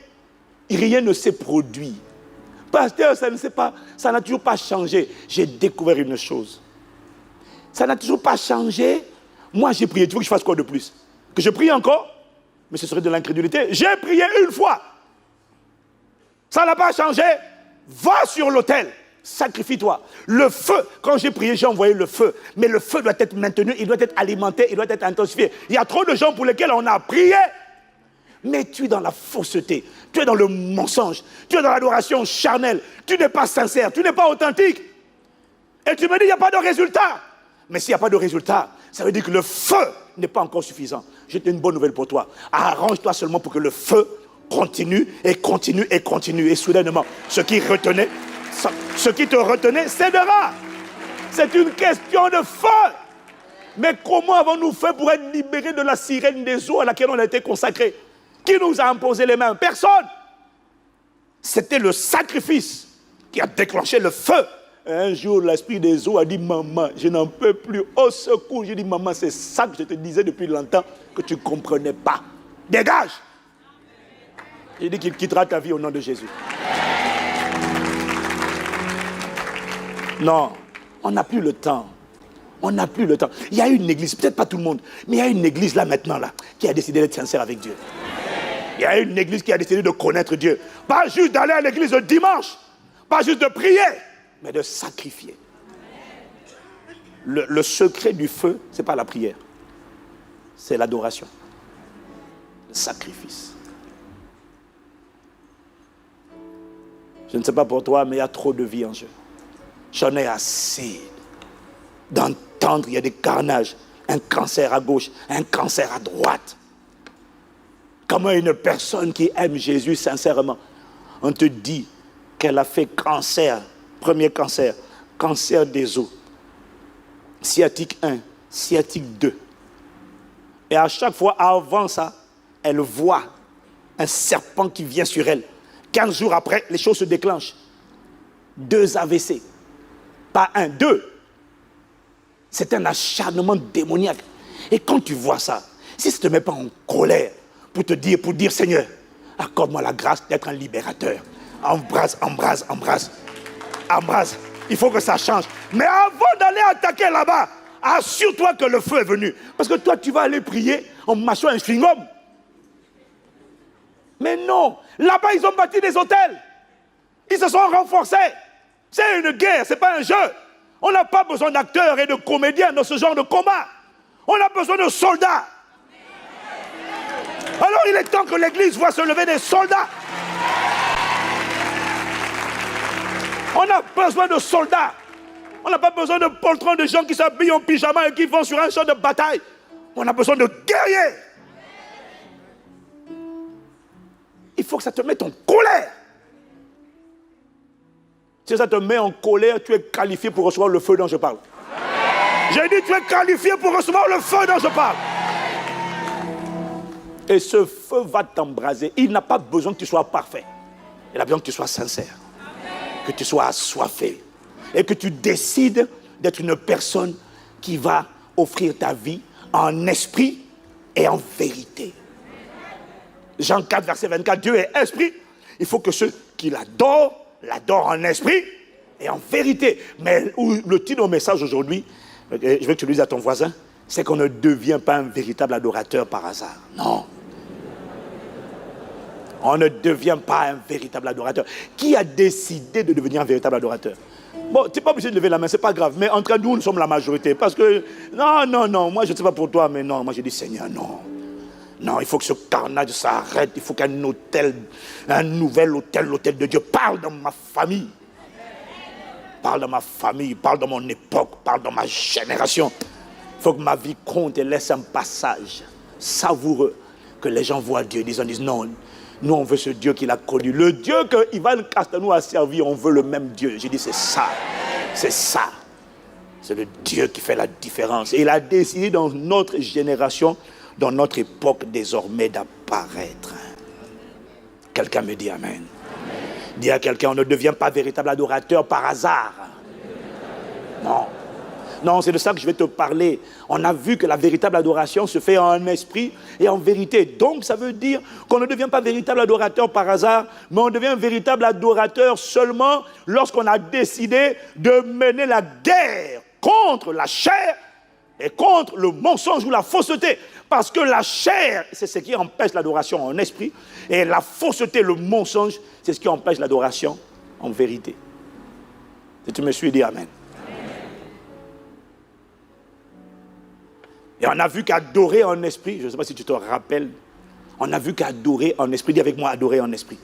rien ne s'est produit. Pasteur, ça n'a toujours pas changé. J'ai découvert une chose. Ça n'a toujours pas changé. Moi, j'ai prié. Tu veux que je fasse quoi de plus? Que je prie encore? Mais ce serait de l'incrédulité. J'ai prié une fois. Ça n'a pas changé. Va sur l'autel. Sacrifie-toi. Le feu, quand j'ai prié, j'ai envoyé le feu. Mais le feu doit être maintenu, il doit être alimenté, il doit être intensifié. Il y a trop de gens pour lesquels on a prié. Mais tu es dans la fausseté, tu es dans le mensonge, tu es dans l'adoration charnelle, tu n'es pas sincère, tu n'es pas authentique. Et tu me dis, il n'y a pas de résultat. Mais s'il n'y a pas de résultat, ça veut dire que le feu n'est pas encore suffisant. J'ai une bonne nouvelle pour toi. Arrange-toi seulement pour que le feu continue et continue et continue. Et soudainement, ce qui te retenait cédera. C'est une question de feu. Mais comment avons-nous fait pour être libérés de la sirène des eaux à laquelle on a été consacrés? Qui nous a imposé les mains? Personne. C'était le sacrifice qui a déclenché le feu. Un jour, l'esprit des eaux a dit, maman, je n'en peux plus. Au secours, j'ai dit, maman, c'est ça que je te disais depuis longtemps que tu ne comprenais pas. Dégage. J'ai dit qu'il quittera ta vie au nom de Jésus. Non, on n'a plus le temps. On n'a plus le temps. Il y a une église, peut-être pas tout le monde, mais il y a une église là maintenant, là, qui a décidé d'être sincère avec Dieu. Il y a une église qui a décidé de connaître Dieu. Pas juste d'aller à l'église le dimanche, pas juste de prier, mais de sacrifier. Le secret du feu, ce n'est pas la prière, c'est l'adoration, le sacrifice. Je ne sais pas pour toi, mais il y a trop de vie en jeu. J'en ai assez d'entendre, il y a des carnages, un cancer à gauche, un cancer à droite. Comment une personne qui aime Jésus sincèrement, on te dit qu'elle a fait cancer, premier cancer, cancer des os, sciatique 1, sciatique 2. Et à chaque fois, avant ça, elle voit un serpent qui vient sur elle. 15 jours après, les choses se déclenchent. 2 AVC. Pas 1, 2. C'est un acharnement démoniaque. Et quand tu vois ça, si ça ne te met pas en colère, pour dire, Seigneur, accorde-moi la grâce d'être un libérateur. Embrasse, embrasse, embrasse. Embrasse. Il faut que ça change. Mais avant d'aller attaquer là-bas, assure-toi que le feu est venu. Parce que toi, tu vas aller prier en mâchant un chewing-gum. Mais non. Là-bas, ils ont bâti des hôtels. Ils se sont renforcés. C'est une guerre, ce n'est pas un jeu. On n'a pas besoin d'acteurs et de comédiens dans ce genre de combat. On a besoin de soldats. Alors il est temps que l'église voit se lever des soldats. On a besoin de soldats. On n'a pas besoin de poltrons, de gens qui s'habillent en pyjama et qui vont sur un champ de bataille. On a besoin de guerriers. Il faut que ça te mette en colère. Si ça te met en colère, tu es qualifié pour recevoir le feu dont je parle. J'ai dit, tu es qualifié pour recevoir le feu dont je parle. Et ce feu va t'embraser. Il n'a pas besoin que tu sois parfait. Il a besoin que tu sois sincère. Que tu sois assoiffé. Et que tu décides d'être une personne qui va offrir ta vie en esprit et en vérité. Jean 4, verset 24, Dieu est esprit. Il faut que ceux qui l'adorent en esprit et en vérité. Mais le titre du message aujourd'hui, je veux que tu le dises à ton voisin, c'est qu'on ne devient pas un véritable adorateur par hasard. Non. On ne devient pas un véritable adorateur. Qui a décidé de devenir un véritable adorateur? Bon, tu n'es pas obligé de lever la main, c'est pas grave. Mais entre nous sommes la majorité. Parce que, non, moi je ne sais pas pour toi, mais non, moi j'ai dit Seigneur, non. Non, il faut que ce carnage s'arrête. Il faut qu'un nouvel l'autel de Dieu parle dans ma famille. Parle dans ma famille, parle dans mon époque, parle dans ma génération. Il faut que ma vie compte et laisse un passage savoureux. Que les gens voient Dieu, ils disent non, nous on veut ce Dieu qu'il a connu. Le Dieu que Ivan Castanou a servi, on veut le même Dieu. J'ai dit c'est ça, c'est ça. C'est le Dieu qui fait la différence. Et il a décidé dans notre génération, dans notre époque désormais d'apparaître. Quelqu'un me dit Amen. Dis à quelqu'un, on ne devient pas véritable adorateur par hasard. Non. Non, c'est de ça que je vais te parler. On a vu que la véritable adoration se fait en esprit et en vérité. Donc, ça veut dire qu'on ne devient pas véritable adorateur par hasard, mais on devient véritable adorateur seulement lorsqu'on a décidé de mener la guerre contre la chair et contre le mensonge ou la fausseté. Parce que la chair, c'est ce qui empêche l'adoration en esprit, et la fausseté, le mensonge, c'est ce qui empêche l'adoration en vérité. Si tu me suis, dis Amen. Et on a vu qu'adorer en esprit, je ne sais pas si tu te rappelles, on a vu qu'adorer en esprit, dis avec moi, adorer en esprit.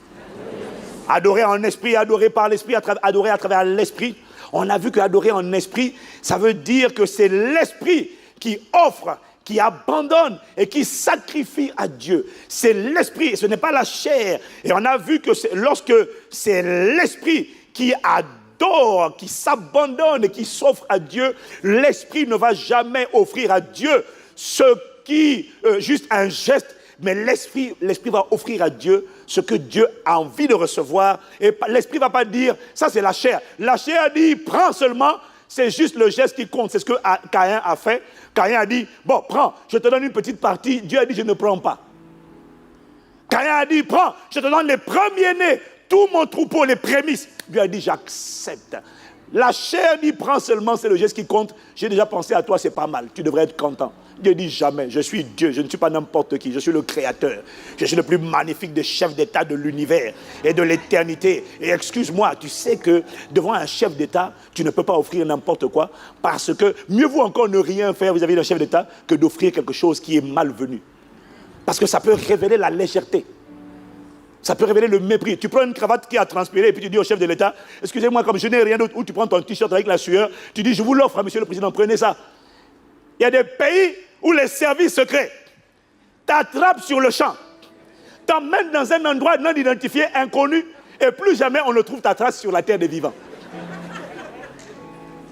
Adorer en esprit, adorer par l'esprit, adorer à travers l'esprit. On a vu qu'adorer en esprit, ça veut dire que c'est l'esprit qui offre, qui abandonne et qui sacrifie à Dieu. C'est l'esprit, ce n'est pas la chair. Et on a vu que lorsque c'est l'esprit qui adore, qui s'abandonne et qui s'offre à Dieu, l'esprit ne va jamais offrir à Dieu ce qui, juste un geste, mais l'esprit va offrir à Dieu ce que Dieu a envie de recevoir. Et l'esprit ne va pas dire, ça c'est la chair. La chair dit, prends seulement, c'est juste le geste qui compte. C'est ce que Caïn a fait. Caïn a dit, bon, prends, je te donne une petite partie. Dieu a dit, je ne prends pas. Caïn a dit, prends, je te donne les premiers-nés, tout mon troupeau, les prémices. Dieu a dit, j'accepte. La chair dit, prends seulement, c'est le geste qui compte. J'ai déjà pensé à toi, c'est pas mal. Tu devrais être content. Dieu dit jamais, je suis Dieu, je ne suis pas n'importe qui, je suis le créateur. Je suis le plus magnifique des chefs d'État de l'univers et de l'éternité. Et excuse-moi, tu sais que devant un chef d'État, tu ne peux pas offrir n'importe quoi, parce que mieux vaut encore ne rien faire vis-à-vis d'un chef d'État que d'offrir quelque chose qui est malvenu. Parce que ça peut révéler la légèreté. Ça peut révéler le mépris. Tu prends une cravate qui a transpiré et puis tu dis au chef de l'État, excusez-moi, comme je n'ai rien d'autre, ou tu prends ton t-shirt avec la sueur, tu dis, je vous l'offre, monsieur le président, prenez ça. Il y a des pays où les services secrets t'attrapent sur le champ, t'emmènent dans un endroit non identifié, inconnu, et plus jamais on ne trouve ta trace sur la terre des vivants.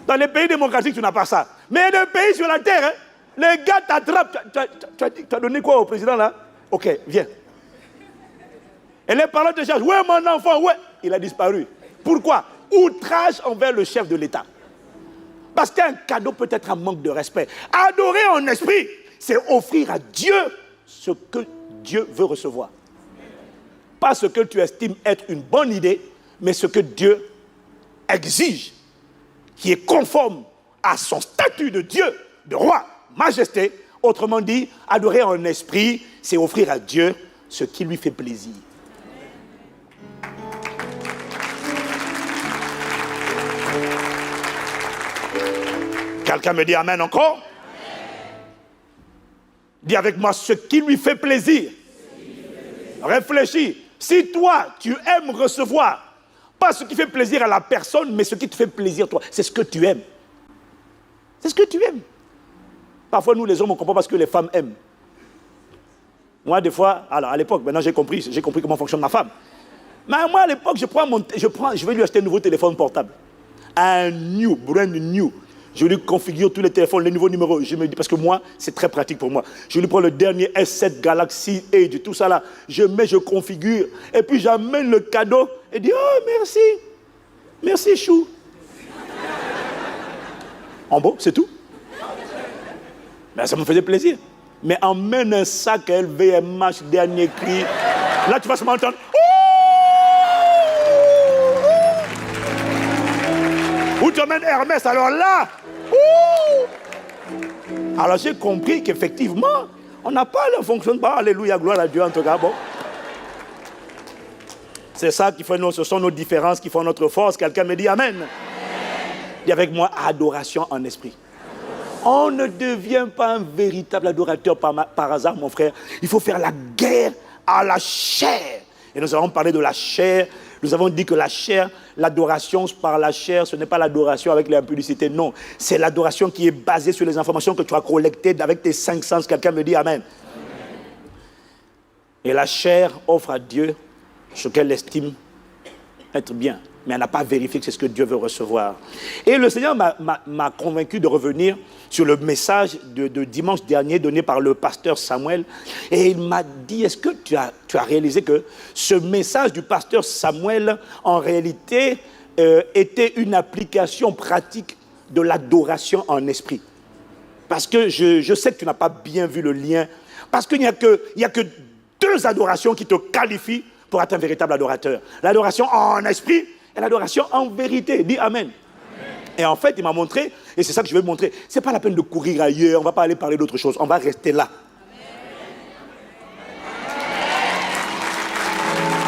Dans les pays démocratiques, tu n'as pas ça. Mais il y a des pays sur la terre, hein, les gars t'attrapent. Tu as donné quoi au président là? Ok, viens. Et les parents te cherchent. Ouais, mon enfant, ouais. Il a disparu. Pourquoi? Outrage envers le chef de l'État. Parce qu'un cadeau peut être un manque de respect. Adorer en esprit, c'est offrir à Dieu ce que Dieu veut recevoir. Pas ce que tu estimes être une bonne idée, mais ce que Dieu exige, qui est conforme à son statut de Dieu, de roi, majesté. Autrement dit, adorer en esprit, c'est offrir à Dieu ce qui lui fait plaisir. Quelqu'un me dit Amen encore? Amen. Dis avec moi, ce qui lui fait plaisir. Réfléchis. Si toi, tu aimes recevoir, pas ce qui fait plaisir à la personne, mais ce qui te fait plaisir, toi, c'est ce que tu aimes. C'est ce que tu aimes. Parfois, nous, les hommes, on ne comprend pas ce que les femmes aiment. Moi, des fois, alors à l'époque, maintenant j'ai compris comment fonctionne ma femme. Mais moi, à l'époque, je vais lui acheter un nouveau téléphone portable. Un brand new. Je lui configure tous les téléphones, les nouveaux numéros. Je me dis, parce que moi, c'est très pratique pour moi. Je lui prends le dernier S7 Galaxy Edge, tout ça là. Je configure. Et puis j'amène le cadeau et dis, oh, merci. Merci, chou. En bon, c'est tout. Ben, ça me faisait plaisir. Mais emmène un sac LVMH, dernier cri. Là, tu vas se m'entendre. Ou tu emmènes Hermès, alors là. Alors j'ai compris qu'effectivement, on n'a pas le fonctionnement. Alléluia, gloire à Dieu en tout cas. Bon. C'est ça qui fait ce sont nos différences qui font notre force. Quelqu'un me dit Amen. Dis avec moi, adoration en esprit. On ne devient pas un véritable adorateur par hasard, mon frère. Il faut faire la guerre à la chair. Et nous avons parlé de la chair. Nous avons dit que la chair, l'adoration par la chair, ce n'est pas l'adoration avec l'impudicité, non. C'est l'adoration qui est basée sur les informations que tu as collectées avec tes 5 sens. Quelqu'un me dit Amen. Et la chair offre à Dieu ce qu'elle estime être bien. Mais elle n'a pas vérifié que c'est ce que Dieu veut recevoir. Et le Seigneur m'a convaincu de revenir sur le message de dimanche dernier donné par le pasteur Samuel. Et il m'a dit, est-ce que tu as réalisé que ce message du pasteur Samuel, en réalité, était une application pratique de l'adoration en esprit? Parce que je sais que tu n'as pas bien vu le lien. Parce qu'il n'y a que 2 adorations qui te qualifient pour être un véritable adorateur. L'adoration en esprit et l'adoration en vérité. Dis Amen. Amen. Et en fait, il m'a montré, et c'est ça que je vais montrer, ce n'est pas la peine de courir ailleurs, on ne va pas aller parler d'autre chose, on va rester là. Amen.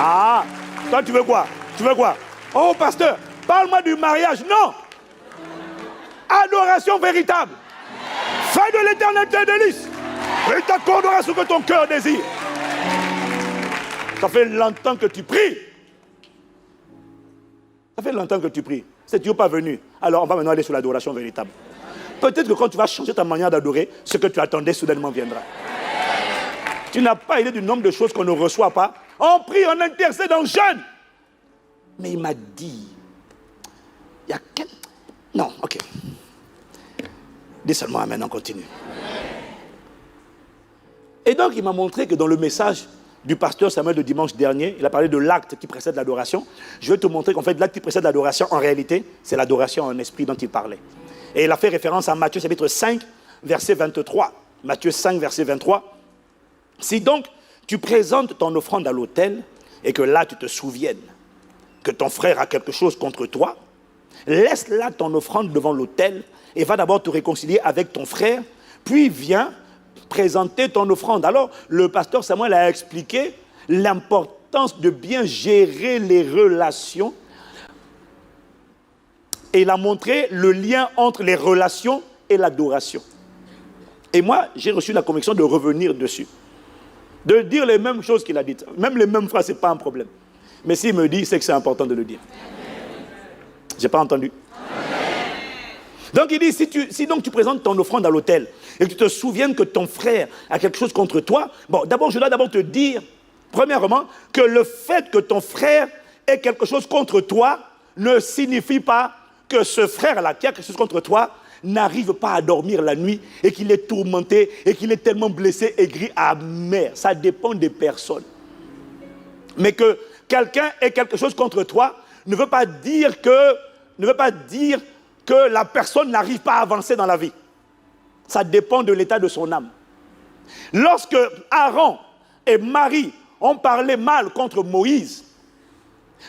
Ah, toi tu veux quoi? Tu veux quoi? Oh pasteur, parle-moi du mariage. Non. Adoration véritable. Fais de l'éternel tes délices. Il t'accordera ce que ton cœur désire. Ça fait longtemps que tu pries. Ça fait longtemps que tu pries. C'est toujours pas venu. Alors on va maintenant aller sur l'adoration véritable. Peut-être que quand tu vas changer ta manière d'adorer, ce que tu attendais soudainement viendra. Tu n'as pas idée du nombre de choses qu'on ne reçoit pas. On prie, on intercède, on jeûne. Mais il m'a dit, il y a quel... Non, ok. Dis seulement Amen, on continue. Et donc il m'a montré que dans le message du pasteur Samuel de dimanche dernier, il a parlé de l'acte qui précède l'adoration. Je vais te montrer qu'en fait, l'acte qui précède l'adoration, en réalité, c'est l'adoration en esprit dont il parlait. Et il a fait référence à Matthieu chapitre 5, verset 23. Matthieu 5, verset 23. Si donc tu présentes ton offrande à l'autel et que là tu te souviennes que ton frère a quelque chose contre toi, laisse là ton offrande devant l'autel et va d'abord te réconcilier avec ton frère, puis viens présenter ton offrande. Alors, le pasteur Samuel a expliqué l'importance de bien gérer les relations et il a montré le lien entre les relations et l'adoration. Et moi, j'ai reçu la conviction de revenir dessus, de dire les mêmes choses qu'il a dites. Même les mêmes phrases, ce n'est pas un problème. Mais s'il me dit, c'est que c'est important de le dire. Je n'ai pas entendu. Donc il dit, si donc tu présentes ton offrande à l'autel et que tu te souviennes que ton frère a quelque chose contre toi, bon, d'abord, je dois d'abord te dire, premièrement, que le fait que ton frère ait quelque chose contre toi ne signifie pas que ce frère-là qui a quelque chose contre toi n'arrive pas à dormir la nuit et qu'il est tourmenté et qu'il est tellement blessé, aigri, amer. Ça dépend des personnes. Mais que quelqu'un ait quelque chose contre toi ne veut pas dire que la personne n'arrive pas à avancer dans la vie. Ça dépend de l'état de son âme. Lorsque Aaron et Marie ont parlé mal contre Moïse,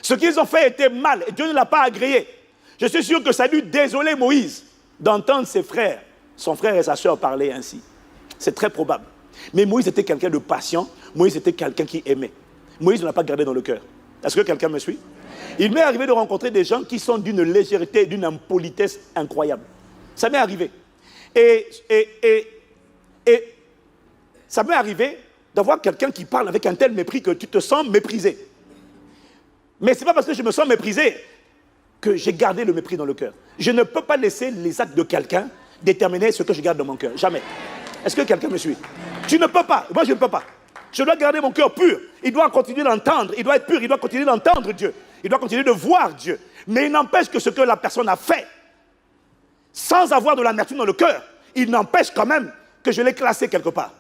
ce qu'ils ont fait était mal et Dieu ne l'a pas agréé. Je suis sûr que ça a dû désoler Moïse d'entendre ses frères, son frère et sa soeur parler ainsi. C'est très probable. Mais Moïse était quelqu'un de patient, Moïse était quelqu'un qui aimait. Moïse ne l'a pas gardé dans le cœur. Est-ce que quelqu'un me suit? Il m'est arrivé de rencontrer des gens qui sont d'une légèreté, d'une impolitesse incroyable. Ça m'est arrivé. Et ça m'est arrivé d'avoir quelqu'un qui parle avec un tel mépris que tu te sens méprisé. Mais ce n'est pas parce que je me sens méprisé que j'ai gardé le mépris dans le cœur. Je ne peux pas laisser les actes de quelqu'un déterminer ce que je garde dans mon cœur. Jamais. Est-ce que quelqu'un me suit? Tu ne peux pas. Moi, je ne peux pas. Je dois garder mon cœur pur. Il doit continuer d'entendre. Il doit être pur. Il doit continuer d'entendre Dieu. Il doit continuer de voir Dieu. Mais il n'empêche que ce que la personne a fait, sans avoir de l'amertume dans le cœur, il n'empêche quand même que je l'ai classé quelque part.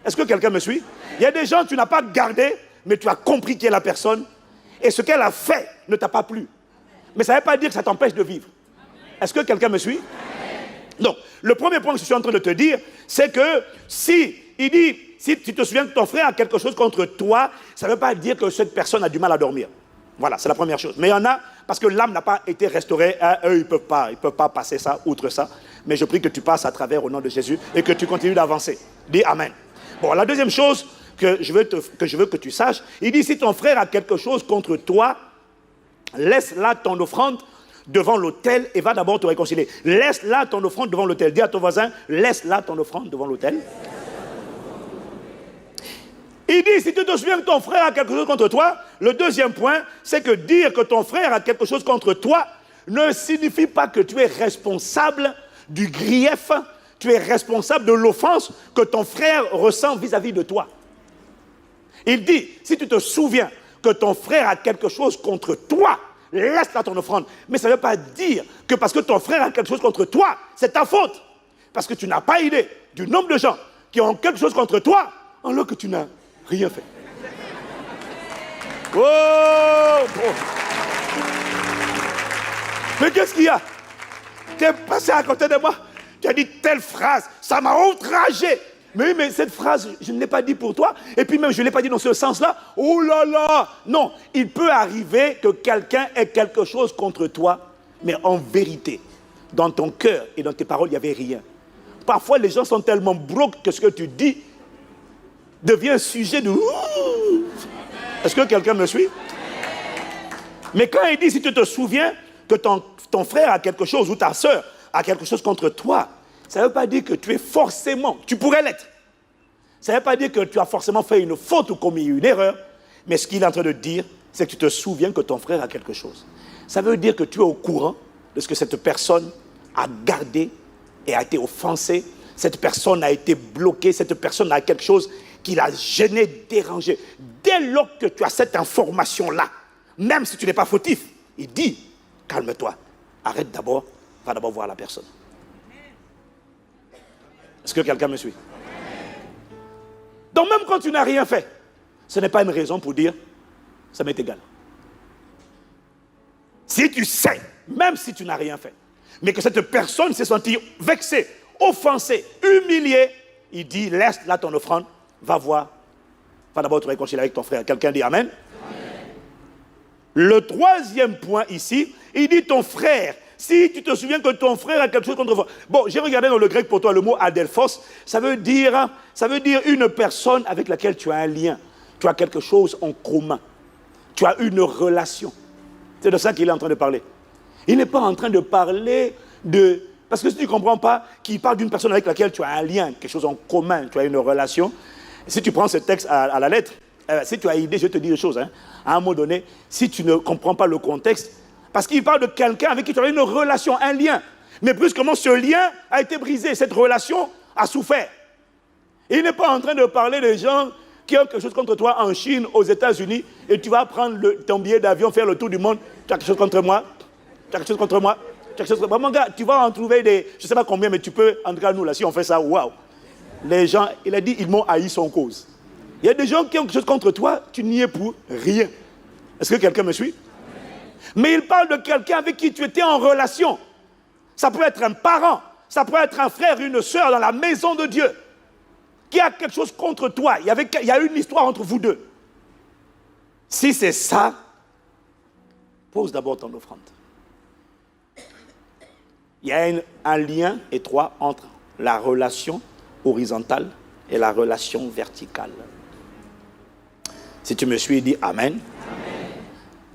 Est-ce que quelqu'un me suit? Il y a des gens que tu n'as pas gardé, mais tu as compris qui est la personne. Et ce qu'elle a fait ne t'a pas plu. Mais ça ne veut pas dire que ça t'empêche de vivre. Est-ce que quelqu'un me suit? Donc, le premier point que je suis en train de te dire, c'est que si tu te souviens que ton frère a quelque chose contre toi, ça ne veut pas dire que cette personne a du mal à dormir. Voilà, c'est la première chose. Mais il y en a, parce que l'âme n'a pas été restaurée, eux, ils ne peuvent pas passer ça, outre ça. Mais je prie que tu passes à travers au nom de Jésus et que tu continues d'avancer. Dis Amen. Bon, la deuxième chose que je veux que tu saches, il dit, si ton frère a quelque chose contre toi, laisse là ton offrande devant l'autel et va d'abord te réconcilier. Laisse là ton offrande devant l'autel. Dis à ton voisin, laisse là ton offrande devant l'autel. Il dit, si tu te souviens que ton frère a quelque chose contre toi, le deuxième point, c'est que dire que ton frère a quelque chose contre toi ne signifie pas que tu es responsable du grief, tu es responsable de l'offense que ton frère ressent vis-à-vis de toi. Il dit, si tu te souviens que ton frère a quelque chose contre toi, laisse là ton offrande. Mais ça ne veut pas dire que parce que ton frère a quelque chose contre toi, c'est ta faute. Parce que tu n'as pas idée du nombre de gens qui ont quelque chose contre toi, alors que tu n'as rien fait. Oh! Mais qu'est-ce qu'il y a? Tu es passé à côté de moi, tu as dit telle phrase, ça m'a outragé. Mais cette phrase, je ne l'ai pas dit pour toi, et puis même je ne l'ai pas dit dans ce sens-là. Oh là là! Non, il peut arriver que quelqu'un ait quelque chose contre toi, mais en vérité, dans ton cœur et dans tes paroles, il n'y avait rien. Parfois, les gens sont tellement brocs que ce que tu dis devient sujet de... Est-ce que quelqu'un me suit? Mais quand il dit, si tu te souviens que ton frère a quelque chose ou ta soeur a quelque chose contre toi, ça ne veut pas dire que tu es forcément, tu pourrais l'être. Ça ne veut pas dire que tu as forcément fait une faute ou commis une erreur, mais ce qu'il est en train de dire, c'est que tu te souviens que ton frère a quelque chose. Ça veut dire que tu es au courant de ce que cette personne a gardé et a été offensée. Cette personne a été bloquée, cette personne a quelque chose qui l'a gêné, dérangé. Dès lors que tu as cette information-là, même si tu n'es pas fautif, il dit, calme-toi, arrête d'abord, va d'abord voir la personne. Est-ce que quelqu'un me suit? Donc même quand tu n'as rien fait, ce n'est pas une raison pour dire, ça m'est égal. Si tu sais, même si tu n'as rien fait, mais que cette personne s'est sentie vexée, offensée, humiliée, il dit, laisse là ton offrande, va voir, va d'abord te réconcilier avec ton frère. Quelqu'un dit Amen? Amen. Le troisième point ici, il dit ton frère. Si tu te souviens que ton frère a quelque chose contre toi. Bon, j'ai regardé dans le grec pour toi le mot adelphos. Ça veut dire une personne avec laquelle tu as un lien. Tu as quelque chose en commun. Tu as une relation. C'est de ça qu'il est en train de parler. Il n'est pas en train de parler de... Parce que si tu ne comprends pas qu'il parle d'une personne avec laquelle tu as un lien, quelque chose en commun, tu as une relation. Si tu prends ce texte à la lettre, si tu as idée, je vais te dire une chose. Hein, à un moment donné, si tu ne comprends pas le contexte, parce qu'il parle de quelqu'un avec qui tu as une relation, un lien. Mais brusquement, ce lien a été brisé, cette relation a souffert. Et il n'est pas en train de parler des gens qui ont quelque chose contre toi en Chine, aux États-Unis, et tu vas prendre ton billet d'avion, faire le tour du monde. Tu as quelque chose contre moi? Tu as quelque chose contre moi? Tu as quelque chose contre moi? Mon gars, tu vas en trouver des... Je ne sais pas combien, mais tu peux, en tout cas, nous, là, si on fait ça, waouh! Les gens, il a dit, ils m'ont haï sans cause. Il y a des gens qui ont quelque chose contre toi, tu n'y es pour rien. Est-ce que quelqu'un me suit? Mais il parle de quelqu'un avec qui tu étais en relation. Ça peut être un parent, ça peut être un frère, une sœur dans la maison de Dieu, qui a quelque chose contre toi. Il y a une histoire entre vous deux. Si c'est ça, pose d'abord ton offrande. Il y a un lien étroit entre la relation horizontale et la relation verticale. Si tu me suis, dis Amen. Amen.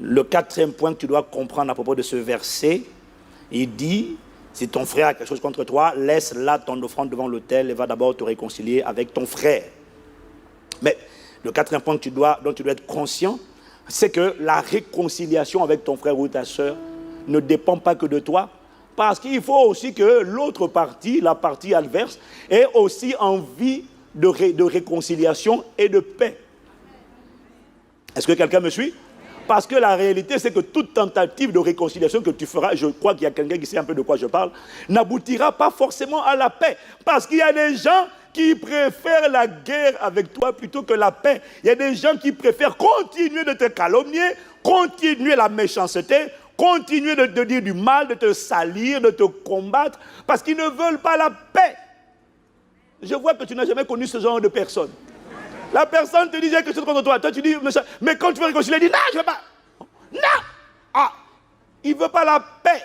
Le quatrième point que tu dois comprendre à propos de ce verset, il dit, si ton frère a quelque chose contre toi, laisse là ton offrande devant l'autel et va d'abord te réconcilier avec ton frère. Mais le quatrième point dont tu dois être conscient, c'est que la réconciliation avec ton frère ou ta soeur ne dépend pas que de toi, parce qu'il faut aussi que l'autre partie, la partie adverse, ait aussi envie de réconciliation et de paix. Est-ce que quelqu'un me suit? Parce que la réalité, c'est que toute tentative de réconciliation que tu feras, je crois qu'il y a quelqu'un qui sait un peu de quoi je parle, n'aboutira pas forcément à la paix. Parce qu'il y a des gens qui préfèrent la guerre avec toi plutôt que la paix. Il y a des gens qui préfèrent continuer de te calomnier, continuer la méchanceté, continuer de te dire du mal, de te salir, de te combattre, parce qu'ils ne veulent pas la paix. Je vois que tu n'as jamais connu ce genre de personne. La personne te dit quelque chose contre toi. Toi, tu dis, mais quand tu veux réconcilier, il dit, non, je ne veux pas. Non. Ah, il ne veut pas la paix.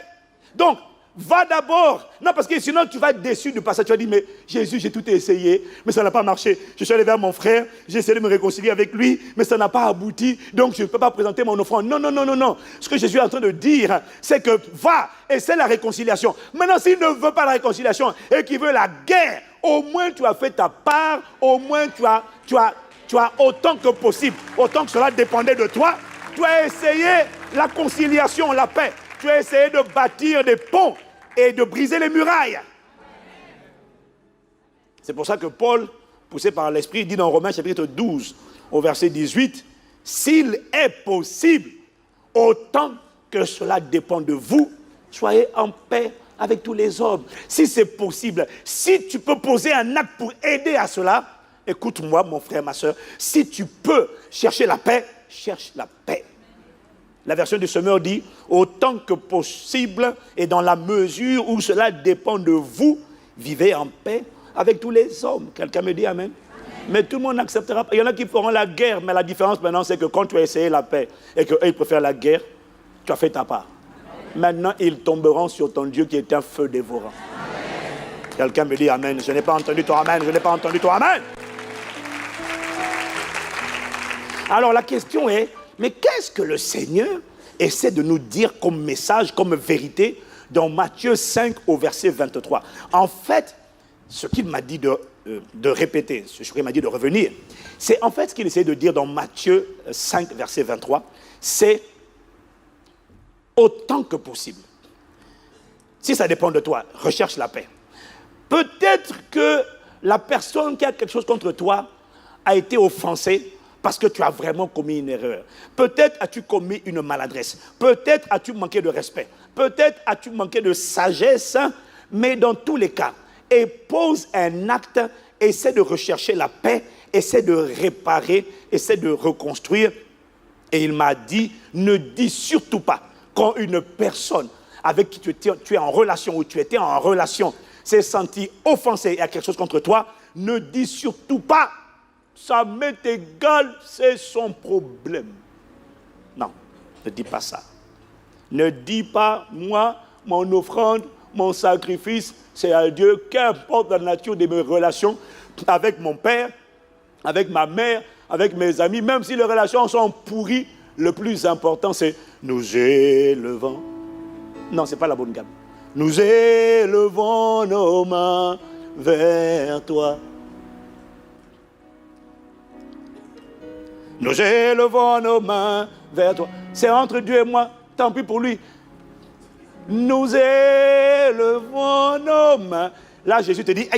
Donc, va d'abord. Non, parce que sinon, tu vas être déçu du passage. Tu vas dire, mais Jésus, j'ai tout essayé, mais ça n'a pas marché. Je suis allé vers mon frère, j'ai essayé de me réconcilier avec lui, mais ça n'a pas abouti, donc je ne peux pas présenter mon offrande. Non, non, non, non, non. Ce que Jésus est en train de dire, c'est que va, essaie la réconciliation. Maintenant, s'il ne veut pas la réconciliation et qu'il veut la guerre, au moins tu as fait ta part, au moins tu as autant que possible, autant que cela dépendait de toi, tu as essayé la conciliation, la paix. Tu as essayé de bâtir des ponts et de briser les murailles. C'est pour ça que Paul, poussé par l'Esprit, dit dans Romains chapitre 12, au verset 18, « S'il est possible, autant que cela dépend de vous, soyez en paix avec tous les hommes. » Si c'est possible, si tu peux poser un acte pour aider à cela, écoute-moi, mon frère, ma soeur, si tu peux chercher la paix, cherche la paix. La version du Semeur dit, autant que possible et dans la mesure où cela dépend de vous, vivez en paix avec tous les hommes. Quelqu'un me dit amen? Mais tout le monde n'acceptera pas. Il y en a qui feront la guerre, mais la différence maintenant, c'est que quand tu as essayé la paix et qu'eux, ils préfèrent la guerre, tu as fait ta part. Maintenant, ils tomberont sur ton Dieu qui est un feu dévorant. Quelqu'un me dit amen. Je n'ai pas entendu ton amen, je n'ai pas entendu ton amen. Alors la question est, mais qu'est-ce que le Seigneur essaie de nous dire comme message, comme vérité dans Matthieu 5 au verset 23? En fait, ce qu'il m'a dit de répéter, ce qu'il m'a dit de revenir, c'est en fait ce qu'il essaie de dire dans Matthieu 5 verset 23, c'est autant que possible. Si ça dépend de toi, recherche la paix. Peut-être que la personne qui a quelque chose contre toi a été offensée parce que tu as vraiment commis une erreur. Peut-être as-tu commis une maladresse. Peut-être as-tu manqué de respect. Peut-être as-tu manqué de sagesse. Mais dans tous les cas, et pose un acte, essaie de rechercher la paix, essaie de réparer, essaie de reconstruire. Et il m'a dit, ne dis surtout pas quand une personne avec qui tu es en relation ou tu étais en relation s'est sentie offensée et a quelque chose contre toi, ne dis surtout pas, ça m'est égal, c'est son problème. Non, ne dis pas ça. Ne dis pas, moi, mon offrande, mon sacrifice, c'est à Dieu, qu'importe la nature de mes relations avec mon père, avec ma mère, avec mes amis, même si les relations sont pourries, le plus important c'est nous élevons. Non, ce n'est pas la bonne gamme. Nous élevons nos mains vers toi. Nous élevons nos mains vers toi. C'est entre Dieu et moi, tant pis pour lui. Nous élevons nos mains. Là, Jésus te dit,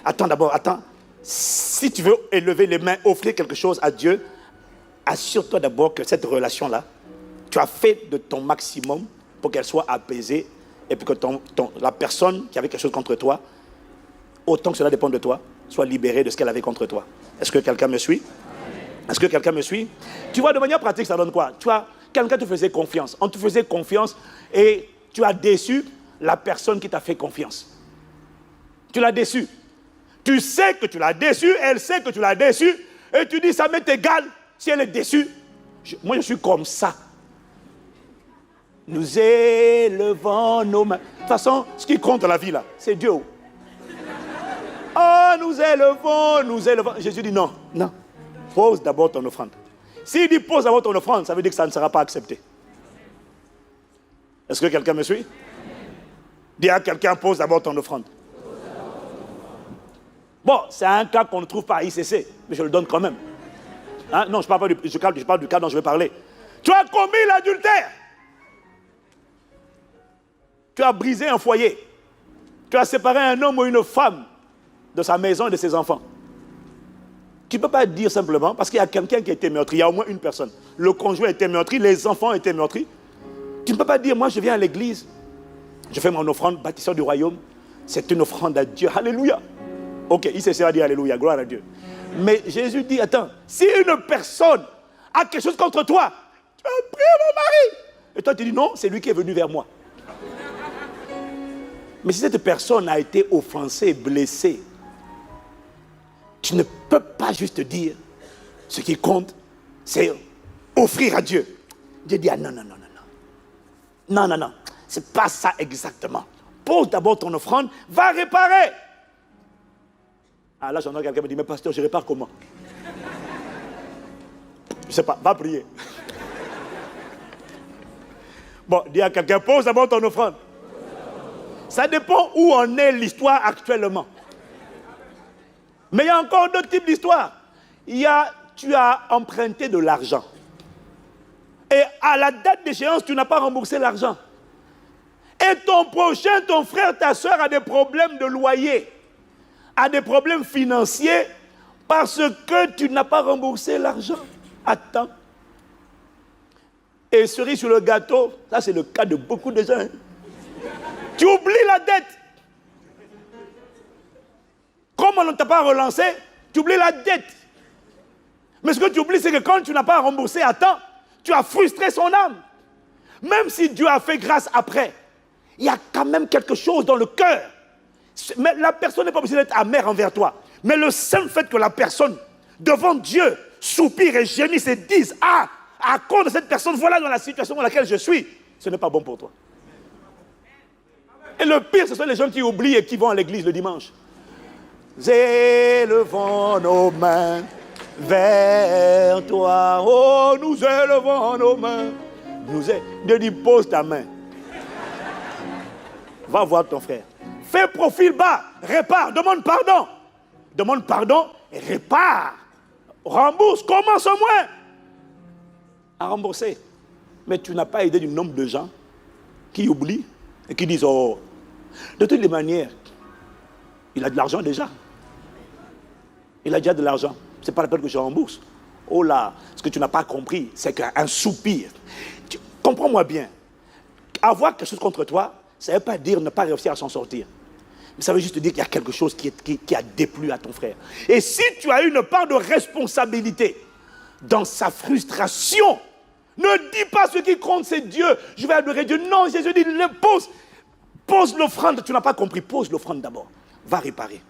attends d'abord, attends. Si tu veux élever les mains, offrir quelque chose à Dieu, assure-toi d'abord que cette relation-là, tu as fait de ton maximum pour qu'elle soit apaisée et pour que la personne qui avait quelque chose contre toi, autant que cela dépend de toi, soit libérée de ce qu'elle avait contre toi. Est-ce que quelqu'un me suit? Est-ce que quelqu'un me suit? Tu vois, de manière pratique, ça donne quoi? Tu vois, quelqu'un te faisait confiance. On te faisait confiance et tu as déçu la personne qui t'a fait confiance. Tu l'as déçu. Tu sais que tu l'as déçu, elle sait que tu l'as déçu, et tu dis, ça m'est égal si elle est déçue. Moi, je suis comme ça. Nous élevons nos mains. De toute façon, ce qui compte dans la vie, là, c'est Dieu. Oh, nous élevons. Jésus dit, non, non. Pose d'abord ton offrande. S'il dit pose d'abord ton offrande, ça veut dire que ça ne sera pas accepté. Est-ce que quelqu'un me suit? Dis à quelqu'un, pose d'abord ton offrande. Bon, c'est un cas qu'on ne trouve pas à ICC, mais je le donne quand même. Hein? Non, je parle du cas dont je vais parler. Tu as commis l'adultère. Tu as brisé un foyer. Tu as séparé un homme ou une femme de sa maison et de ses enfants. Tu ne peux pas dire simplement, parce qu'il y a quelqu'un qui a été meurtri, il y a au moins une personne. Le conjoint a été meurtri, les enfants ont été meurtris. Tu ne peux pas dire, moi je viens à l'église, je fais mon offrande, bâtisseur du royaume, c'est une offrande à Dieu. Alléluia. Ok, il s'est dit Alléluia, gloire à Dieu. Mais Jésus dit, attends, si une personne a quelque chose contre toi, tu vas prier mon mari. Et toi tu dis, non, c'est lui qui est venu vers moi. Mais si cette personne a été offensée, blessée, tu ne peux pas juste dire, ce qui compte, c'est offrir à Dieu. Dieu dit, ah non, non, non, non, non. Non, non, non, c'est pas ça exactement. Pose d'abord ton offrande, va réparer. Ah là, j'entends quelqu'un me dire, mais pasteur, je répare comment? Je ne sais pas, va prier. Bon, dis à quelqu'un, pose d'abord ton offrande. Ça dépend où en est l'histoire actuellement. Mais il y a encore d'autres types d'histoires. Tu as emprunté de l'argent. Et à la date d'échéance, tu n'as pas remboursé l'argent. Et ton prochain, ton frère, ta soeur a des problèmes de loyer, a des problèmes financiers parce que tu n'as pas remboursé l'argent. Attends. Et cerise sur le gâteau, ça c'est le cas de beaucoup de gens. Tu oublies la dette. Comme on ne t'a pas relancé, tu oublies la dette. Mais ce que tu oublies, c'est que quand tu n'as pas remboursé à temps, tu as frustré son âme. Même si Dieu a fait grâce après, il y a quand même quelque chose dans le cœur. Mais la personne n'est pas obligée d'être amère envers toi. Mais le seul fait que la personne, devant Dieu, soupire et gémisse et dise, ah, à cause de cette personne, voilà dans la situation dans laquelle je suis, ce n'est pas bon pour toi. Et le pire, ce sont les gens qui oublient et qui vont à l'église le dimanche. Élevons nos mains vers toi. Oh, nous élevons nos mains. Dieu dit, pose ta main. Va voir ton frère. Fais profil bas, répare, demande pardon. Demande pardon et répare. Rembourse, commence au moins à rembourser. Mais tu n'as pas aidé du nombre de gens qui oublient et qui disent, oh, de toutes les manières, il a de l'argent déjà. Il a déjà de l'argent. Ce n'est pas la peine que je rembourse. Oh là, ce que tu n'as pas compris, c'est qu'un soupir. Comprends-moi bien. Avoir quelque chose contre toi, ça ne veut pas dire ne pas réussir à s'en sortir. Mais ça veut juste dire qu'il y a quelque chose qui a déplu à ton frère. Et si tu as une part de responsabilité dans sa frustration, ne dis pas ce qui compte, c'est Dieu. Je vais adorer Dieu. Non, Jésus dit, pose l'offrande. Tu n'as pas compris. Pose l'offrande d'abord. Va réparer.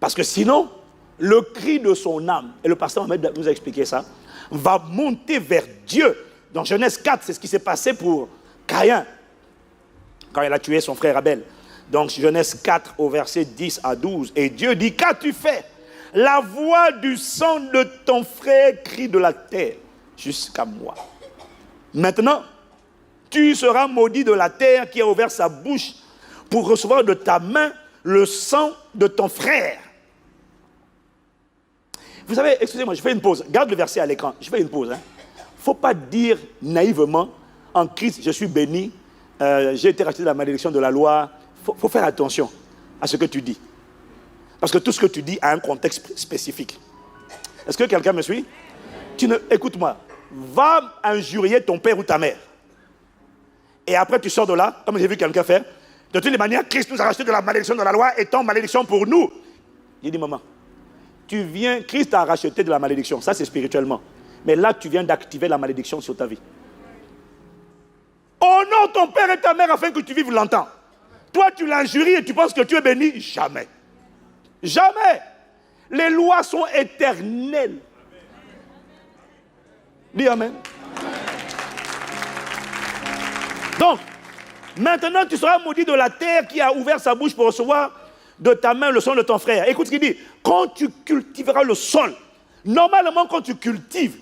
Parce que sinon, le cri de son âme, et le pasteur Ahmed nous a expliqué ça, va monter vers Dieu. Dans Genèse 4, c'est ce qui s'est passé pour Caïn, quand il a tué son frère Abel. Donc Genèse 4 au verset 10 à 12. Et Dieu dit, qu'as-tu fait? La voix du sang de ton frère crie de la terre jusqu'à moi. Maintenant, tu seras maudit de la terre qui a ouvert sa bouche pour recevoir de ta main le sang de ton frère. Vous savez, excusez-moi, je fais une pause. Garde le verset à l'écran. Je fais une pause. Il ne faut pas dire naïvement, en Christ, je suis béni, j'ai été racheté de la malédiction de la loi. Il faut faire attention à ce que tu dis. Parce que tout ce que tu dis a un contexte spécifique. Est-ce que quelqu'un me suit? Écoute-moi, va injurier ton père ou ta mère. Et après, tu sors de là, comme j'ai vu quelqu'un faire. De toutes les manières, Christ nous a racheté de la malédiction de la loi, étant malédiction pour nous. J'ai dit, maman, Christ t'a racheté de la malédiction. Ça, c'est spirituellement. Mais là, tu viens d'activer la malédiction sur ta vie. Honore ton père et ta mère afin que tu vives longtemps. Toi, tu l'injuries et tu penses que tu es béni. Jamais. Jamais. Les lois sont éternelles. Dis amen. Donc, maintenant, tu seras maudit de la terre qui a ouvert sa bouche pour recevoir de ta main le sang de ton frère. Écoute ce qu'il dit. Quand tu cultiveras le sol, normalement, quand tu cultives,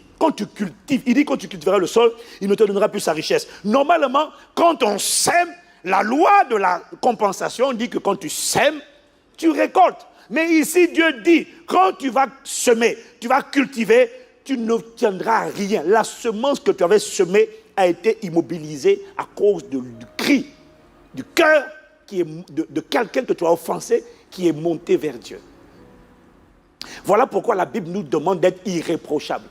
il dit quand tu cultiveras le sol, il ne te donnera plus sa richesse. Normalement, quand on sème, la loi de la compensation dit que quand tu sèmes, tu récoltes. Mais ici, Dieu dit, quand tu vas semer, tu vas cultiver, tu n'obtiendras rien. La semence que tu avais semée a été immobilisée à cause du cri, du cœur de quelqu'un que tu as offensé, qui est monté vers Dieu. Voilà pourquoi la Bible nous demande d'être irréprochable.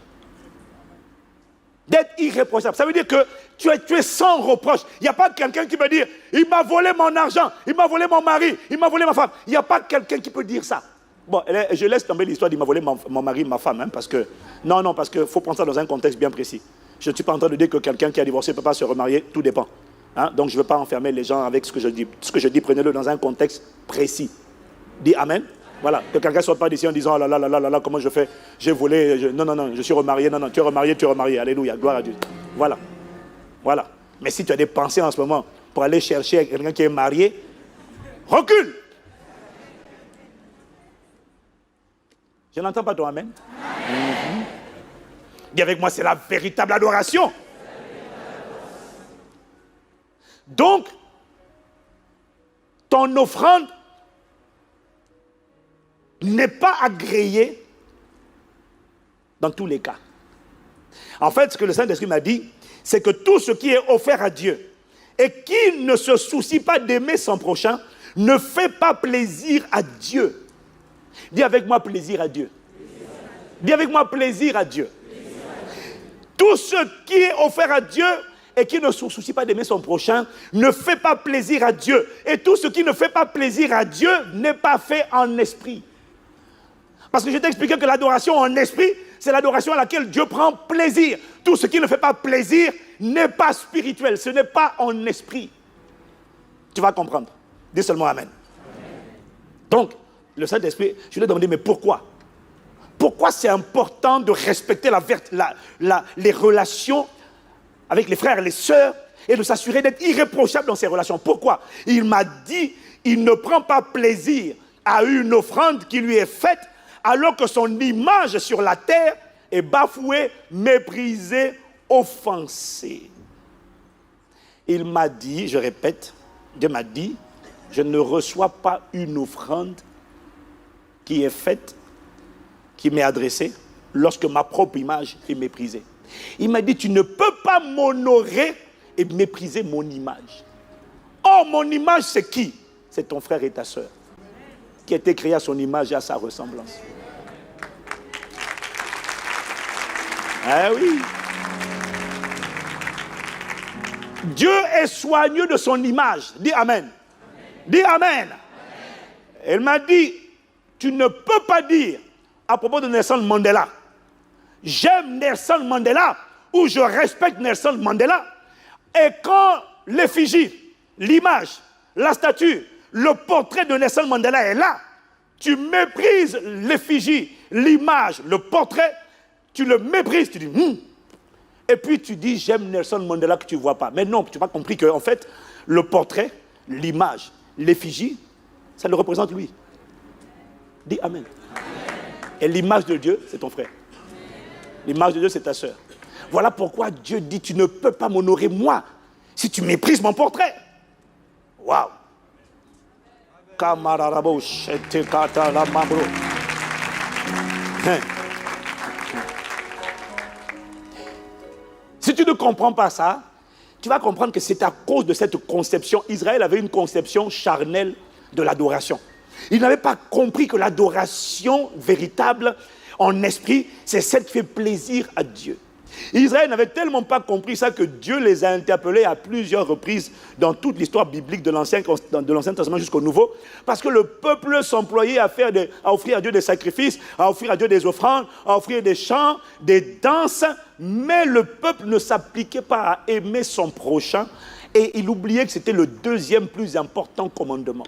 D'être irréprochable. Ça veut dire que tu es sans reproche. Il n'y a pas quelqu'un qui peut dire, il m'a volé mon argent, il m'a volé mon mari, il m'a volé ma femme. Il n'y a pas quelqu'un qui peut dire ça. Bon, je laisse tomber l'histoire d'il m'a volé mon mari, ma femme, hein, parce que... Non, parce qu'il faut prendre ça dans un contexte bien précis. Je ne suis pas en train de dire que quelqu'un qui a divorcé ne peut pas se remarier, tout dépend. Hein? Donc je ne veux pas enfermer les gens avec ce que je dis. Ce que je dis, prenez-le dans un contexte précis. Dis Amen. Voilà, que quelqu'un ne soit pas d'ici en disant, oh là là là là là, comment je fais, j'ai volé, non, je suis remarié, non, tu es remarié, alléluia, gloire à Dieu. Voilà. Mais si tu as des pensées en ce moment pour aller chercher quelqu'un qui est marié, recule. Je n'entends pas ton Amen. Dis avec moi, c'est la véritable adoration. Donc, ton offrande n'est pas agréée dans tous les cas. En fait, ce que le Saint-Esprit m'a dit, c'est que tout ce qui est offert à Dieu et qui ne se soucie pas d'aimer son prochain ne fait pas plaisir à Dieu. Dis avec moi plaisir à Dieu. Dis avec moi plaisir à Dieu. Tout ce qui est offert à Dieu et qui ne se soucie pas d'aimer son prochain ne fait pas plaisir à Dieu. Et tout ce qui ne fait pas plaisir à Dieu n'est pas fait en esprit. Parce que je t'ai expliqué que l'adoration en esprit, c'est l'adoration à laquelle Dieu prend plaisir. Tout ce qui ne fait pas plaisir n'est pas spirituel, ce n'est pas en esprit. Tu vas comprendre. Dis seulement Amen. Donc, le Saint-Esprit, je lui ai demandé, mais pourquoi? Pourquoi c'est important de respecter les relations avec les frères et les sœurs et de s'assurer d'être irréprochable dans ces relations? Pourquoi? Il m'a dit, il ne prend pas plaisir à une offrande qui lui est faite alors que son image sur la terre est bafouée, méprisée, offensée. Il m'a dit, je répète, Dieu m'a dit, je ne reçois pas une offrande qui est faite, qui m'est adressée, lorsque ma propre image est méprisée. Il m'a dit, tu ne peux pas m'honorer et mépriser mon image. Or, mon image, c'est qui? C'est ton frère et ta sœur, qui a été créé à son image et à sa ressemblance. Ah oui. Dieu est soigneux de son image. Dis Amen. Dis Amen. Elle m'a dit, tu ne peux pas dire à propos de Nelson Mandela, j'aime Nelson Mandela ou je respecte Nelson Mandela, et quand l'effigie, l'image, la statue, le portrait de Nelson Mandela est là, tu méprises l'effigie, l'image, le portrait, tu le méprises, tu dis et puis tu dis j'aime Nelson Mandela que tu ne vois pas. Mais non, tu n'as pas compris que en fait le portrait, l'image, l'effigie, ça le représente lui. Dis Amen. Et l'image de Dieu, c'est ton frère. L'image de Dieu, c'est ta sœur. Voilà pourquoi Dieu dit tu ne peux pas m'honorer moi si tu méprises mon portrait. Waouh. Si tu ne comprends pas ça, tu vas comprendre que c'est à cause de cette conception. Israël avait une conception charnelle de l'adoration. Il n'avait pas compris que l'adoration véritable en esprit, c'est celle qui fait plaisir à Dieu. Israël n'avait tellement pas compris ça que Dieu les a interpellés à plusieurs reprises dans toute l'histoire biblique de l'Ancien Testament jusqu'au Nouveau, parce que le peuple s'employait à offrir à Dieu des sacrifices, à offrir à Dieu des offrandes, à offrir des chants, des danses, mais le peuple ne s'appliquait pas à aimer son prochain et il oubliait que c'était le deuxième plus important commandement.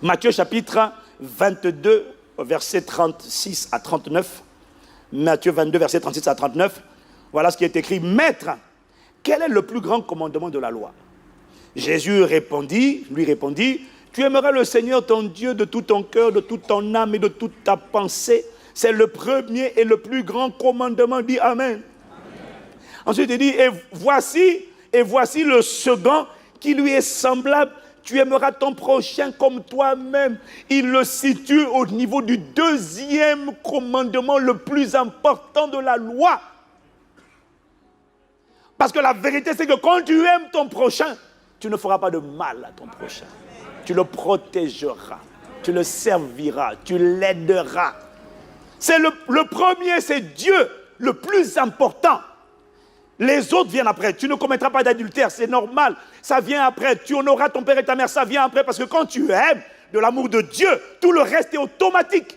Matthieu chapitre 22, versets 36 à 39. Matthieu 22, versets 36 à 39. Voilà ce qui est écrit. Maître, quel est le plus grand commandement de la loi? Jésus lui répondit, tu aimeras le Seigneur ton Dieu de tout ton cœur, de toute ton âme et de toute ta pensée. C'est le premier et le plus grand commandement. Dis Amen. Ensuite, il dit, et voici le second qui lui est semblable. tu aimeras ton prochain comme toi-même. Il le situe au niveau du deuxième commandement le plus important de la loi. Parce que la vérité, c'est que quand tu aimes ton prochain, tu ne feras pas de mal à ton prochain. Tu le protégeras, tu le serviras, tu l'aideras. C'est le premier, c'est Dieu, le plus important. Les autres viennent après. Tu ne commettras pas d'adultère, c'est normal. Ça vient après. Tu honoreras ton père et ta mère, ça vient après. Parce que quand tu aimes de l'amour de Dieu, tout le reste est automatique.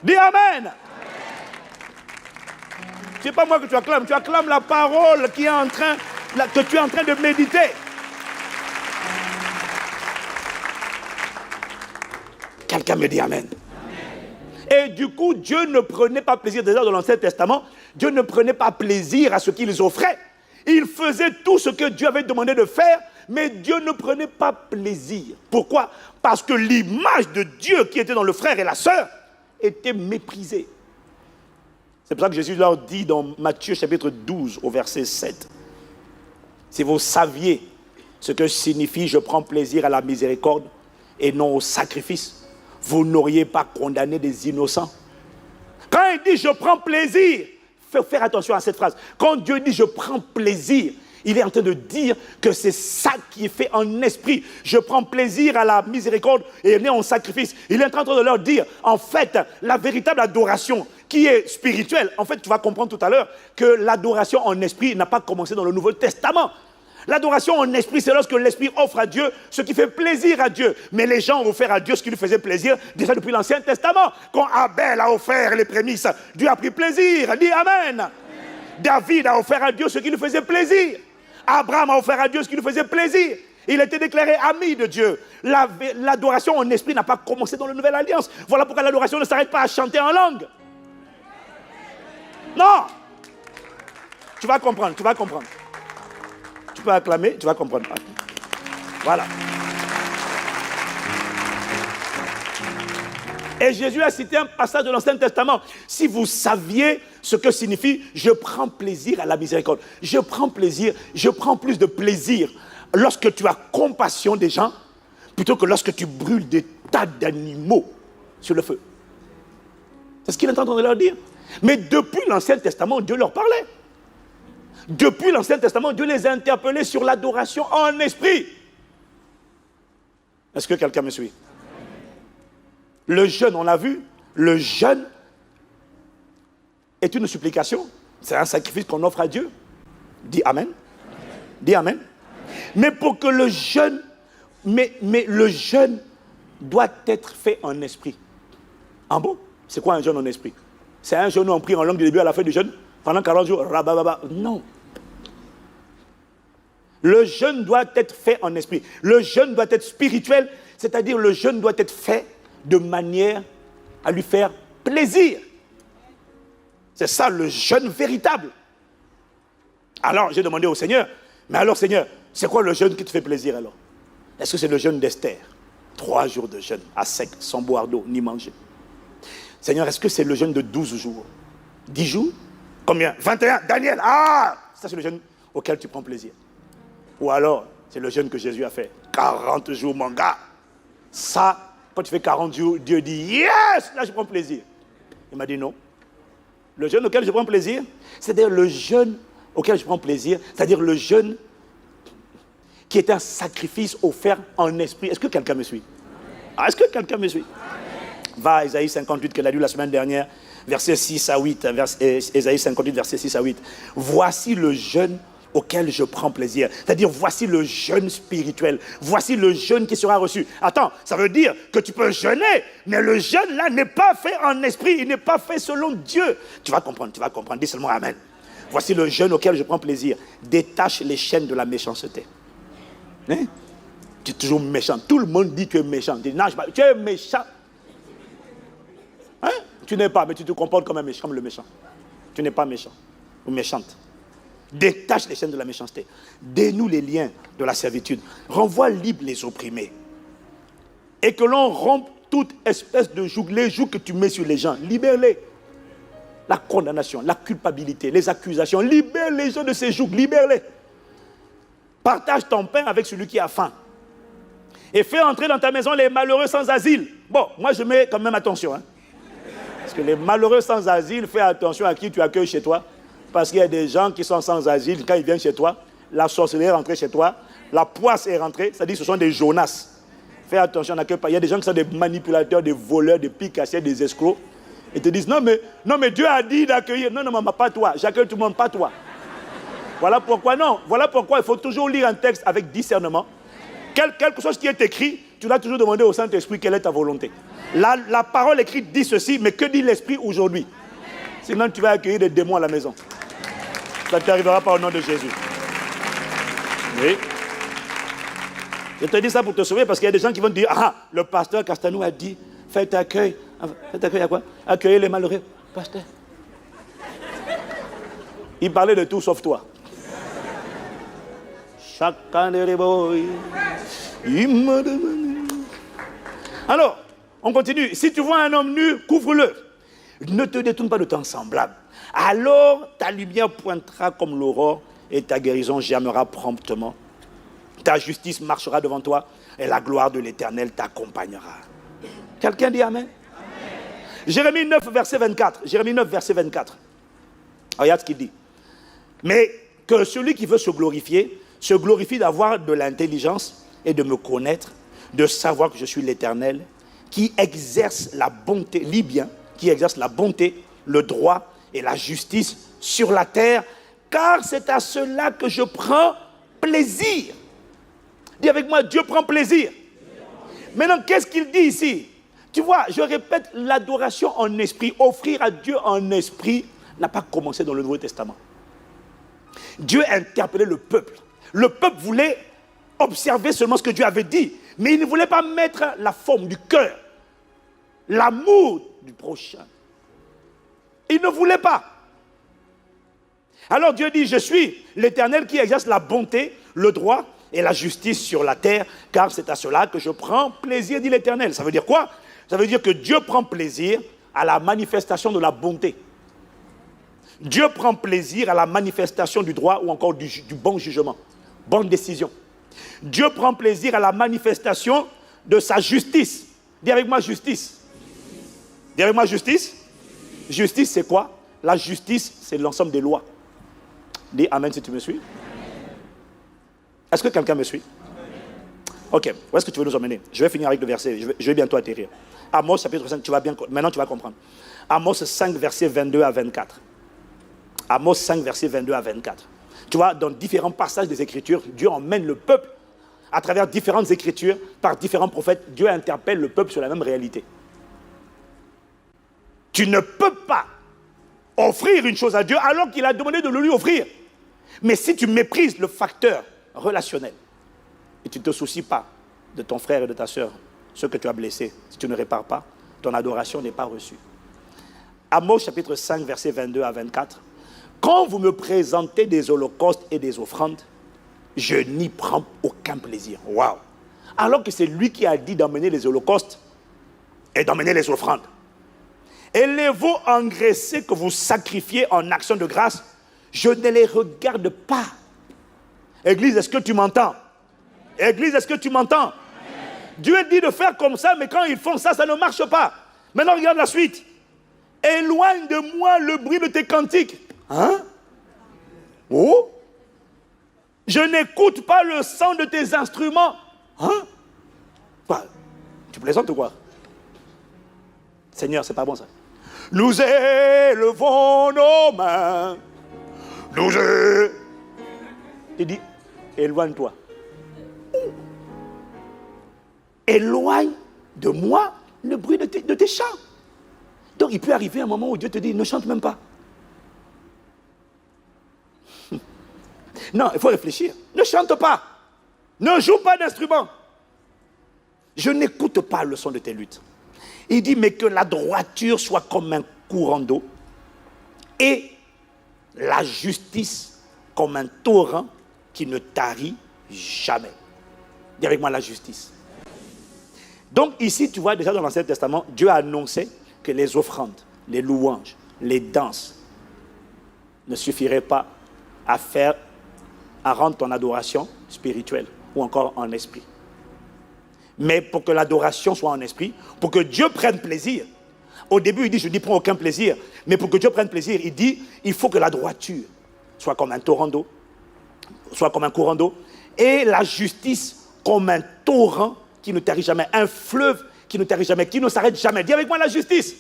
Dis Amen. Ce n'est pas moi que tu acclames la parole que tu es en train de méditer. Quelqu'un me dit Amen. Et du coup, Dieu ne prenait pas plaisir, déjà dans l'Ancien Testament, Dieu ne prenait pas plaisir à ce qu'ils offraient. Il faisait tout ce que Dieu avait demandé de faire, mais Dieu ne prenait pas plaisir. Pourquoi? Parce que l'image de Dieu qui était dans le frère et la sœur était méprisée. C'est pour ça que Jésus leur dit dans Matthieu chapitre 12 au verset 7. Si vous saviez ce que signifie « je prends plaisir à la miséricorde et non au sacrifice », vous n'auriez pas condamné des innocents. Quand il dit « je prends plaisir », il faut faire attention à cette phrase. Quand Dieu dit « je prends plaisir », il est en train de dire que c'est ça qui est fait en esprit. Je prends plaisir à la miséricorde et non au sacrifice. Il est en train de leur dire, en fait, la véritable adoration qui est spirituelle. En fait, tu vas comprendre tout à l'heure que l'adoration en esprit n'a pas commencé dans le Nouveau Testament. L'adoration en esprit, c'est lorsque l'esprit offre à Dieu ce qui fait plaisir à Dieu. Mais les gens ont offert à Dieu ce qui lui faisait plaisir déjà depuis l'Ancien Testament. Quand Abel a offert les prémices, Dieu a pris plaisir. Dis Amen. David a offert à Dieu ce qui lui faisait plaisir. Abraham a offert à Dieu ce qui lui faisait plaisir. Il était déclaré ami de Dieu. L'adoration en esprit n'a pas commencé dans la Nouvelle Alliance. Voilà pourquoi l'adoration ne s'arrête pas à chanter en langue. Non. Tu vas comprendre, tu vas comprendre. Tu peux acclamer, tu vas comprendre. Voilà. Et Jésus a cité un passage de l'Ancien Testament. Si vous saviez ce que signifie « je prends plaisir à la miséricorde ». Je prends plaisir, je prends plus de plaisir lorsque tu as compassion des gens plutôt que lorsque tu brûles des tas d'animaux sur le feu. C'est ce qu'il est en train de leur dire. Mais depuis l'Ancien Testament, Dieu leur parlait. Depuis l'Ancien Testament, Dieu les a interpellés sur l'adoration en esprit. Est-ce que quelqu'un me suit? Le jeûne, on l'a vu, le jeûne est une supplication. C'est un sacrifice qu'on offre à Dieu. Dis Amen. Dis Amen. Mais pour que le jeûne, mais le jeûne doit être fait en esprit. En bon? C'est quoi un jeûne en esprit? C'est un jeûne où on prie en langue du début à la fin du jeûne, pendant 40 jours, rabababa. Non. Le jeûne doit être fait en esprit. Le jeûne doit être spirituel, c'est-à-dire le jeûne doit être fait de manière à lui faire plaisir. C'est ça le jeûne véritable. Alors j'ai demandé au Seigneur, mais alors Seigneur, c'est quoi le jeûne qui te fait plaisir alors? Est-ce que c'est le jeûne d'Esther? 3 jours de jeûne, à sec, sans boire d'eau, ni manger. Seigneur, est-ce que c'est le jeûne de 12 jours? 10 jours? Combien? 21? Daniel? Ah! Ça c'est le jeûne auquel tu prends plaisir. Ou alors, c'est le jeûne que Jésus a fait. 40 jours, mon gars. Ça, quand tu fais 40 jours, Dieu dit, yes, là je prends plaisir. Il m'a dit non. Le jeûne auquel je prends plaisir, c'est-à-dire le jeûne auquel je prends plaisir, c'est-à-dire le jeûne qui est un sacrifice offert en esprit. Est-ce que quelqu'un me suit? Ah, est-ce que quelqu'un me suit? Va à Ésaïe 58, qu'elle a lu la semaine dernière, versets 6 à 8. Ésaïe 58, versets 6 à 8. Voici le jeûne auquel je prends plaisir. C'est-à-dire, voici le jeûne spirituel. Voici le jeûne qui sera reçu. Attends, ça veut dire que tu peux jeûner, mais le jeûne là n'est pas fait en esprit, il n'est pas fait selon Dieu. Tu vas comprendre, dis seulement Amen. Voici le jeûne auquel je prends plaisir. Détache les chaînes de la méchanceté. Hein? Tu es toujours méchant. Tout le monde dit que tu es méchant. Tu dis, non, tu es méchant. Hein? Tu n'es pas, mais tu te comportes comme le méchant. Tu n'es pas méchant ou méchante. Détache les chaînes de la méchanceté. Dénoue les liens de la servitude. Renvoie libre les opprimés. Et que l'on rompe toute espèce de joug. Les jougs que tu mets sur les gens, libère-les. La condamnation, la culpabilité, les accusations. Libère les gens de ces jougs, libère-les. Partage ton pain avec celui qui a faim. Et fais entrer dans ta maison les malheureux sans asile. Bon, moi je mets quand même attention. Parce que les malheureux sans asile, fais attention à qui tu accueilles chez toi. Parce qu'il y a des gens qui sont sans asile. Quand ils viennent chez toi, la sorcellerie est rentrée chez toi, la poisse est rentrée. C'est-à-dire que ce sont des Jonas. Fais attention, on n'accueille pas. Il y a des gens qui sont des manipulateurs, des voleurs, des picassiers, des escrocs. Ils te disent, non mais Dieu a dit d'accueillir. Non, maman, pas toi. J'accueille tout le monde, pas toi. Voilà pourquoi il faut toujours lire un texte avec discernement. Quelque chose qui est écrit, tu dois toujours demander au Saint-Esprit quelle est ta volonté. La parole écrite dit ceci, mais que dit l'Esprit aujourd'hui? Sinon, tu vas accueillir des démons à la maison. Ça ne t'arrivera pas au nom de Jésus. Oui. Je te dis ça pour te sauver parce qu'il y a des gens qui vont te dire, ah, le pasteur Castanou a dit, faites accueil. Faites accueil à quoi? Accueillez les malheureux. Pasteur. Il parlait de tout sauf toi. Chacun des boys. Il m'a demandé. Alors, on continue. Si tu vois un homme nu, couvre-le. Ne te détourne pas de ton semblable. Alors, ta lumière pointera comme l'aurore et ta guérison germera promptement. Ta justice marchera devant toi et la gloire de l'Éternel t'accompagnera. Quelqu'un dit Amen? Jérémie 9, verset 24. Jérémie 9, verset 24. Regarde ce qu'il dit. Mais que celui qui veut se glorifie d'avoir de l'intelligence et de me connaître, de savoir que je suis l'Éternel, qui exerce la bonté, lis bien, qui exerce la bonté, le droit et la justice sur la terre, car c'est à cela que je prends plaisir. Dis avec moi, Dieu prend plaisir. Maintenant, qu'est-ce qu'il dit ici? Tu vois, je répète, l'adoration en esprit, offrir à Dieu en esprit, n'a pas commencé dans le Nouveau Testament. Dieu a interpellé le peuple. Le peuple voulait observer seulement ce que Dieu avait dit, mais il ne voulait pas mettre la forme du cœur, l'amour du prochain. Il ne voulait pas. Alors Dieu dit, je suis l'Éternel qui exerce la bonté, le droit et la justice sur la terre, car c'est à cela que je prends plaisir, dit l'Éternel. Ça veut dire quoi? Ça veut dire que Dieu prend plaisir à la manifestation de la bonté. Dieu prend plaisir à la manifestation du droit ou encore du bon jugement, bonne décision. Dieu prend plaisir à la manifestation de sa justice. Dis avec moi justice. Dis avec moi justice. Justice, c'est quoi? La justice, c'est l'ensemble des lois. Dis Amen si tu me suis. Est-ce que quelqu'un me suit? Ok, où est-ce que tu veux nous emmener? Je vais finir avec le verset, je vais bientôt atterrir. Amos chapitre 5, maintenant tu vas comprendre. Amos 5, verset 22 à 24. Amos 5, verset 22 à 24. Tu vois, dans différents passages des Écritures, Dieu emmène le peuple à travers différentes Écritures, par différents prophètes. Dieu interpelle le peuple sur la même réalité. Tu ne peux pas offrir une chose à Dieu alors qu'il a demandé de le lui offrir. Mais si tu méprises le facteur relationnel et tu ne te soucies pas de ton frère et de ta soeur, ceux que tu as blessés, si tu ne répares pas, ton adoration n'est pas reçue. Amos chapitre 5, verset 22 à 24. Quand vous me présentez des holocaustes et des offrandes, je n'y prends aucun plaisir. Waouh! Alors que c'est lui qui a dit d'emmener les holocaustes et d'emmener les offrandes. Et les veaux engraissés que vous sacrifiez en action de grâce, je ne les regarde pas. Église, est-ce que tu m'entends? Église, est-ce que tu m'entends? Dieu dit de faire comme ça, mais quand ils font ça, ça ne marche pas. Maintenant, regarde la suite. Éloigne de moi le bruit de tes cantiques. Hein? Oh? Je n'écoute pas le son de tes instruments. Hein? Quoi? Tu plaisantes ou quoi? Seigneur, c'est pas bon ça. Nous élevons nos mains. Il dit, éloigne-toi. Éloigne de moi le bruit de tes chants. Donc il peut arriver un moment où Dieu te dit, ne chante même pas. Non, il faut réfléchir. Ne chante pas. Ne joue pas d'instrument. Je n'écoute pas le son de tes luttes. Il dit, mais que la droiture soit comme un courant d'eau et la justice comme un torrent qui ne tarit jamais. Dis avec moi la justice. Donc ici, tu vois déjà dans l'Ancien Testament, Dieu a annoncé que les offrandes, les louanges, les danses ne suffiraient pas à rendre ton adoration spirituelle ou encore en esprit. Mais pour que l'adoration soit en esprit, pour que Dieu prenne plaisir, au début il dit, je ne prends aucun plaisir, mais pour que Dieu prenne plaisir, il dit, il faut que la droiture soit comme un torrent d'eau, soit comme un courant d'eau, et la justice comme un torrent qui ne tarit jamais, un fleuve qui ne tarit jamais, qui ne s'arrête jamais. Dis avec moi la justice.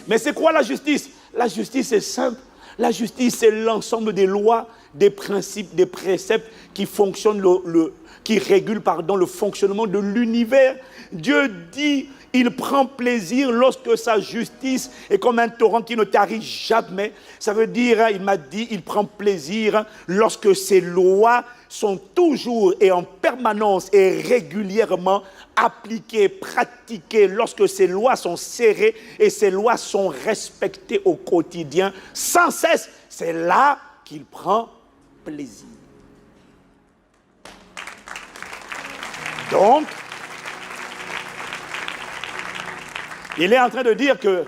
Mais c'est quoi la justice? La justice est simple. La justice, c'est l'ensemble des lois, des principes, des préceptes qui fonctionnent, qui régulent le fonctionnement de l'univers. Dieu dit, il prend plaisir lorsque sa justice est comme un torrent qui ne tarit jamais. Ça veut dire, il m'a dit, il prend plaisir lorsque ses lois sont toujours et en permanence et régulièrement appliquées, pratiquées, lorsque ces lois sont serrées et ces lois sont respectées au quotidien, sans cesse. C'est là qu'il prend plaisir. Donc, il est en train de dire que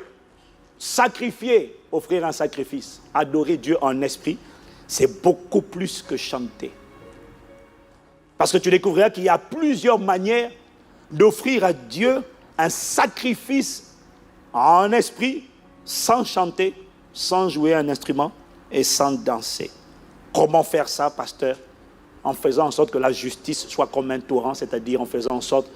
sacrifier, offrir un sacrifice, adorer Dieu en esprit, c'est beaucoup plus que chanter. Parce que tu découvriras qu'il y a plusieurs manières d'offrir à Dieu un sacrifice en esprit, sans chanter, sans jouer un instrument et sans danser. Comment faire ça, pasteur? En faisant en sorte que la justice soit comme un torrent, c'est-à-dire en faisant en sorte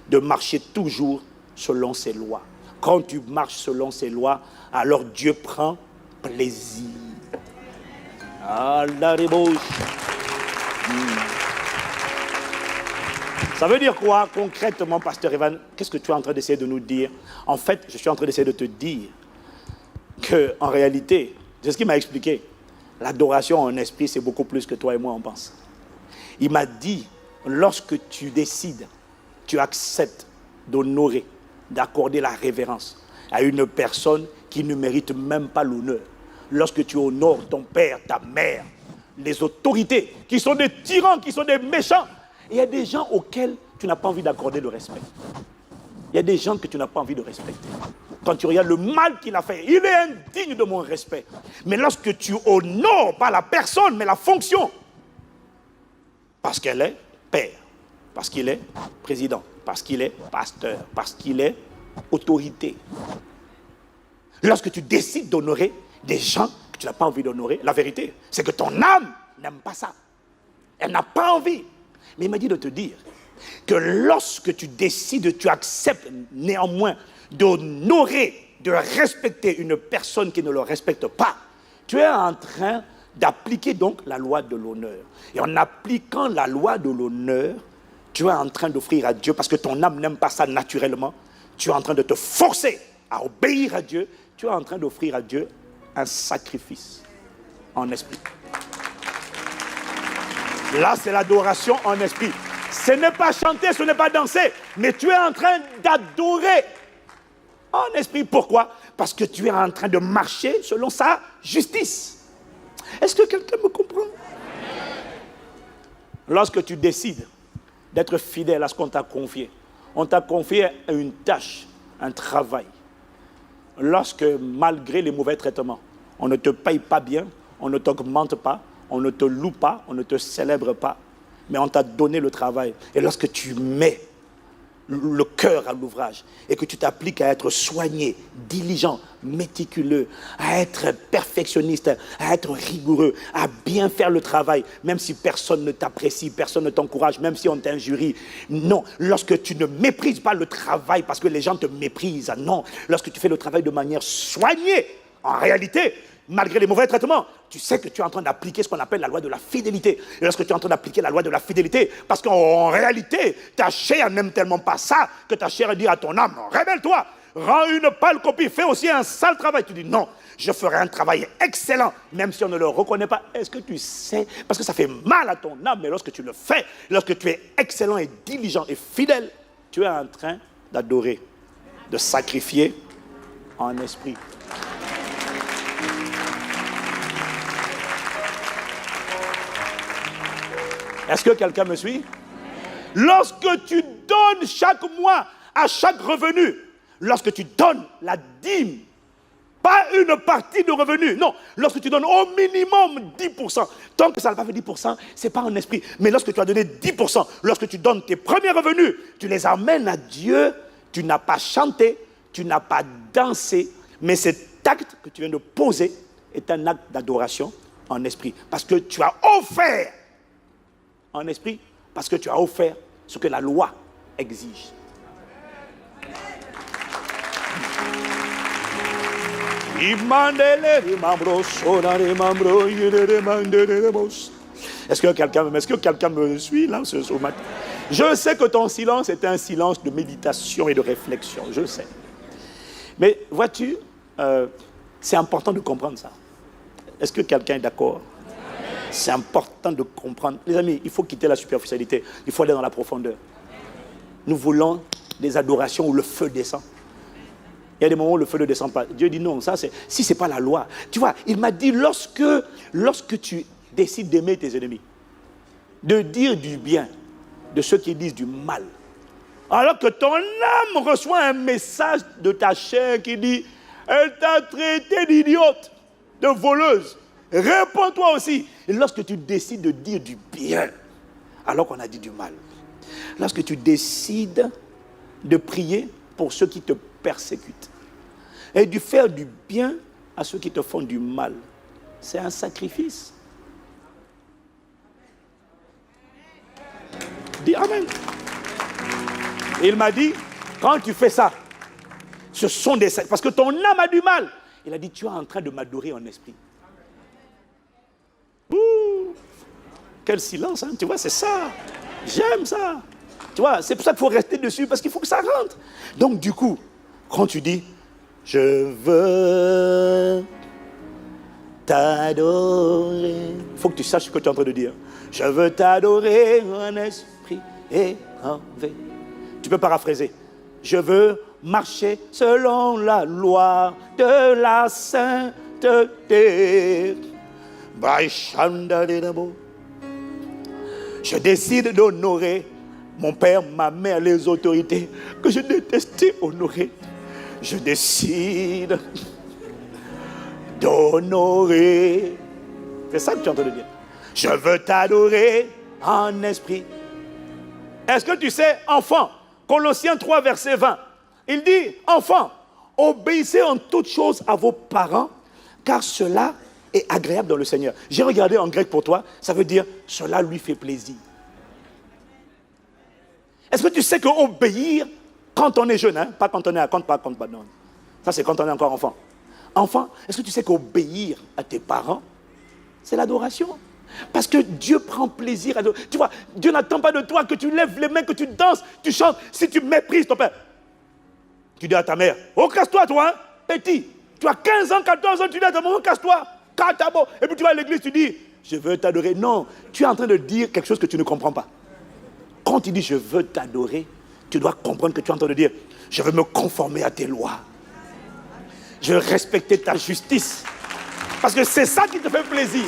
de marcher toujours selon ses lois. Quand tu marches selon ses lois, alors Dieu prend plaisir. Ah, la débauche. Ça veut dire quoi concrètement, pasteur Evan? Qu'est-ce que tu es en train d'essayer de nous dire? En fait, je suis en train d'essayer de te dire qu'en réalité, c'est ce qu'il m'a expliqué. L'adoration en esprit, c'est beaucoup plus que toi et moi on pense. Il m'a dit, lorsque tu décides, tu acceptes d'honorer, d'accorder la révérence à une personne qui ne mérite même pas l'honneur. Lorsque tu honores ton père, ta mère, les autorités, qui sont des tyrans, qui sont des méchants, il y a des gens auxquels tu n'as pas envie d'accorder le respect. Il y a des gens que tu n'as pas envie de respecter. Quand tu regardes le mal qu'il a fait, il est indigne de mon respect. Mais lorsque tu honores pas la personne, mais la fonction, parce qu'elle est père, parce qu'il est président, parce qu'il est pasteur, parce qu'il est autorité. Lorsque tu décides d'honorer des gens que tu n'as pas envie d'honorer, la vérité, c'est que ton âme n'aime pas ça. Elle n'a pas envie. Mais il m'a dit de te dire que lorsque tu décides, tu acceptes néanmoins d'honorer, de respecter une personne qui ne le respecte pas, tu es en train d'appliquer donc la loi de l'honneur. Et en appliquant la loi de l'honneur, tu es en train d'offrir à Dieu, parce que ton âme n'aime pas ça naturellement, tu es en train de te forcer à obéir à Dieu, tu es en train d'offrir à Dieu un sacrifice en esprit. Là, c'est l'adoration en esprit. Ce n'est pas chanter, ce n'est pas danser, mais tu es en train d'adorer en esprit. Pourquoi? Parce que tu es en train de marcher selon sa justice. Est-ce que quelqu'un me comprend? Lorsque tu décides d'être fidèle à ce qu'on t'a confié, on t'a confié une tâche, un travail. Lorsque, malgré les mauvais traitements, on ne te paye pas bien, on ne t'augmente pas, on ne te loue pas, on ne te célèbre pas, mais on t'a donné le travail. Et lorsque tu mets le cœur à l'ouvrage et que tu t'appliques à être soigné, diligent, méticuleux, à être perfectionniste, à être rigoureux, à bien faire le travail, même si personne ne t'apprécie, personne ne t'encourage, même si on t'injurie. Non, lorsque tu ne méprises pas le travail parce que les gens te méprisent, non, lorsque tu fais le travail de manière soignée, en réalité, malgré les mauvais traitements, tu sais que tu es en train d'appliquer ce qu'on appelle la loi de la fidélité. Et lorsque tu es en train d'appliquer la loi de la fidélité, parce qu'en réalité, ta chair n'aime tellement pas ça, que ta chair dit à ton âme, révèle-toi, rends une pâle copie, fais aussi un sale travail. Tu dis non, je ferai un travail excellent, même si on ne le reconnaît pas. Est-ce que tu sais, parce que ça fait mal à ton âme, mais lorsque tu le fais, lorsque tu es excellent et diligent et fidèle, tu es en train d'adorer, de sacrifier en esprit. Est-ce que quelqu'un me suit? Lorsque tu donnes chaque mois, à chaque revenu, lorsque tu donnes la dîme, Pas une partie de revenu. Non, lorsque tu donnes au minimum 10%, tant que ça n'a pas fait 10%, ce n'est pas un esprit. Mais lorsque tu as donné 10%, lorsque tu donnes tes premiers revenus, tu les amènes à Dieu, tu n'as pas chanté, tu n'as pas dansé, mais cet acte que tu viens de poser est un acte d'adoration en esprit. Parce que tu as offert en esprit, parce que tu as offert ce que la loi exige. Est-ce que quelqu'un me suit là ce matin? Je sais que ton silence est un silence de méditation et de réflexion, je sais. Mais vois-tu, c'est important de comprendre ça. Est-ce que quelqu'un est d'accord? C'est important de comprendre. Les amis, il faut quitter la superficialité. Il faut aller dans la profondeur. Nous voulons des adorations où le feu descend. Il y a des moments où le feu ne descend pas. Dieu dit non, ça c'est... Si ce n'est pas la loi. Tu vois, il m'a dit, lorsque tu décides d'aimer tes ennemis, de dire du bien de ceux qui disent du mal, alors que ton âme reçoit un message de ta chair qui dit, elle t'a traité d'idiote, de voleuse, réponds-toi aussi. Et lorsque tu décides de dire du bien, alors qu'on a dit du mal, lorsque tu décides de prier pour ceux qui te persécutent et de faire du bien à ceux qui te font du mal, c'est un sacrifice. Dis Amen. Et il m'a dit, quand tu fais ça, ce sont des... Parce que ton âme a du mal. Il a dit, tu es en train de m'adorer en esprit. Ouh, quel silence, hein? Tu vois, c'est ça. J'aime ça. Tu vois, c'est pour ça qu'il faut rester dessus, parce qu'il faut que ça rentre. Donc, du coup, quand tu dis, je veux t'adorer, il faut que tu saches ce que tu es en train de dire. Je veux t'adorer en esprit et en vérité. Tu peux paraphraser. Je veux marcher selon la loi de la sainteté. Je décide d'honorer mon père, ma mère, les autorités que je détestais honorer. Je décide d'honorer. C'est ça que tu es en train de dire. Je veux t'adorer en esprit. Est-ce que tu sais, enfant, Colossiens 3, verset 20, il dit, enfant, obéissez en toutes choses à vos parents, car cela est agréable dans le Seigneur. J'ai regardé en grec pour toi, ça veut dire, cela lui fait plaisir. Est-ce que tu sais qu'obéir, quand on est jeune, hein, pas quand on est à compte, pas quand pas non. Ça c'est quand on est encore enfant. Enfant, est-ce que tu sais qu'obéir à tes parents, c'est l'adoration? Parce que Dieu prend plaisir à... Tu vois, Dieu n'attend pas de toi que tu lèves les mains, que tu danses, tu chantes. Si tu méprises ton père, tu dis à ta mère, oh casse-toi toi, hein, petit. Tu as 15 ans, 14 ans, tu dis à ta maman, casse-toi, catabo. Et puis tu vas à l'église, tu dis, je veux t'adorer. Non, tu es en train de dire quelque chose que tu ne comprends pas. Quand tu dis, je veux t'adorer, tu dois comprendre que tu es en train de dire, je veux me conformer à tes lois. Je veux respecter ta justice. Parce que c'est ça qui te fait plaisir.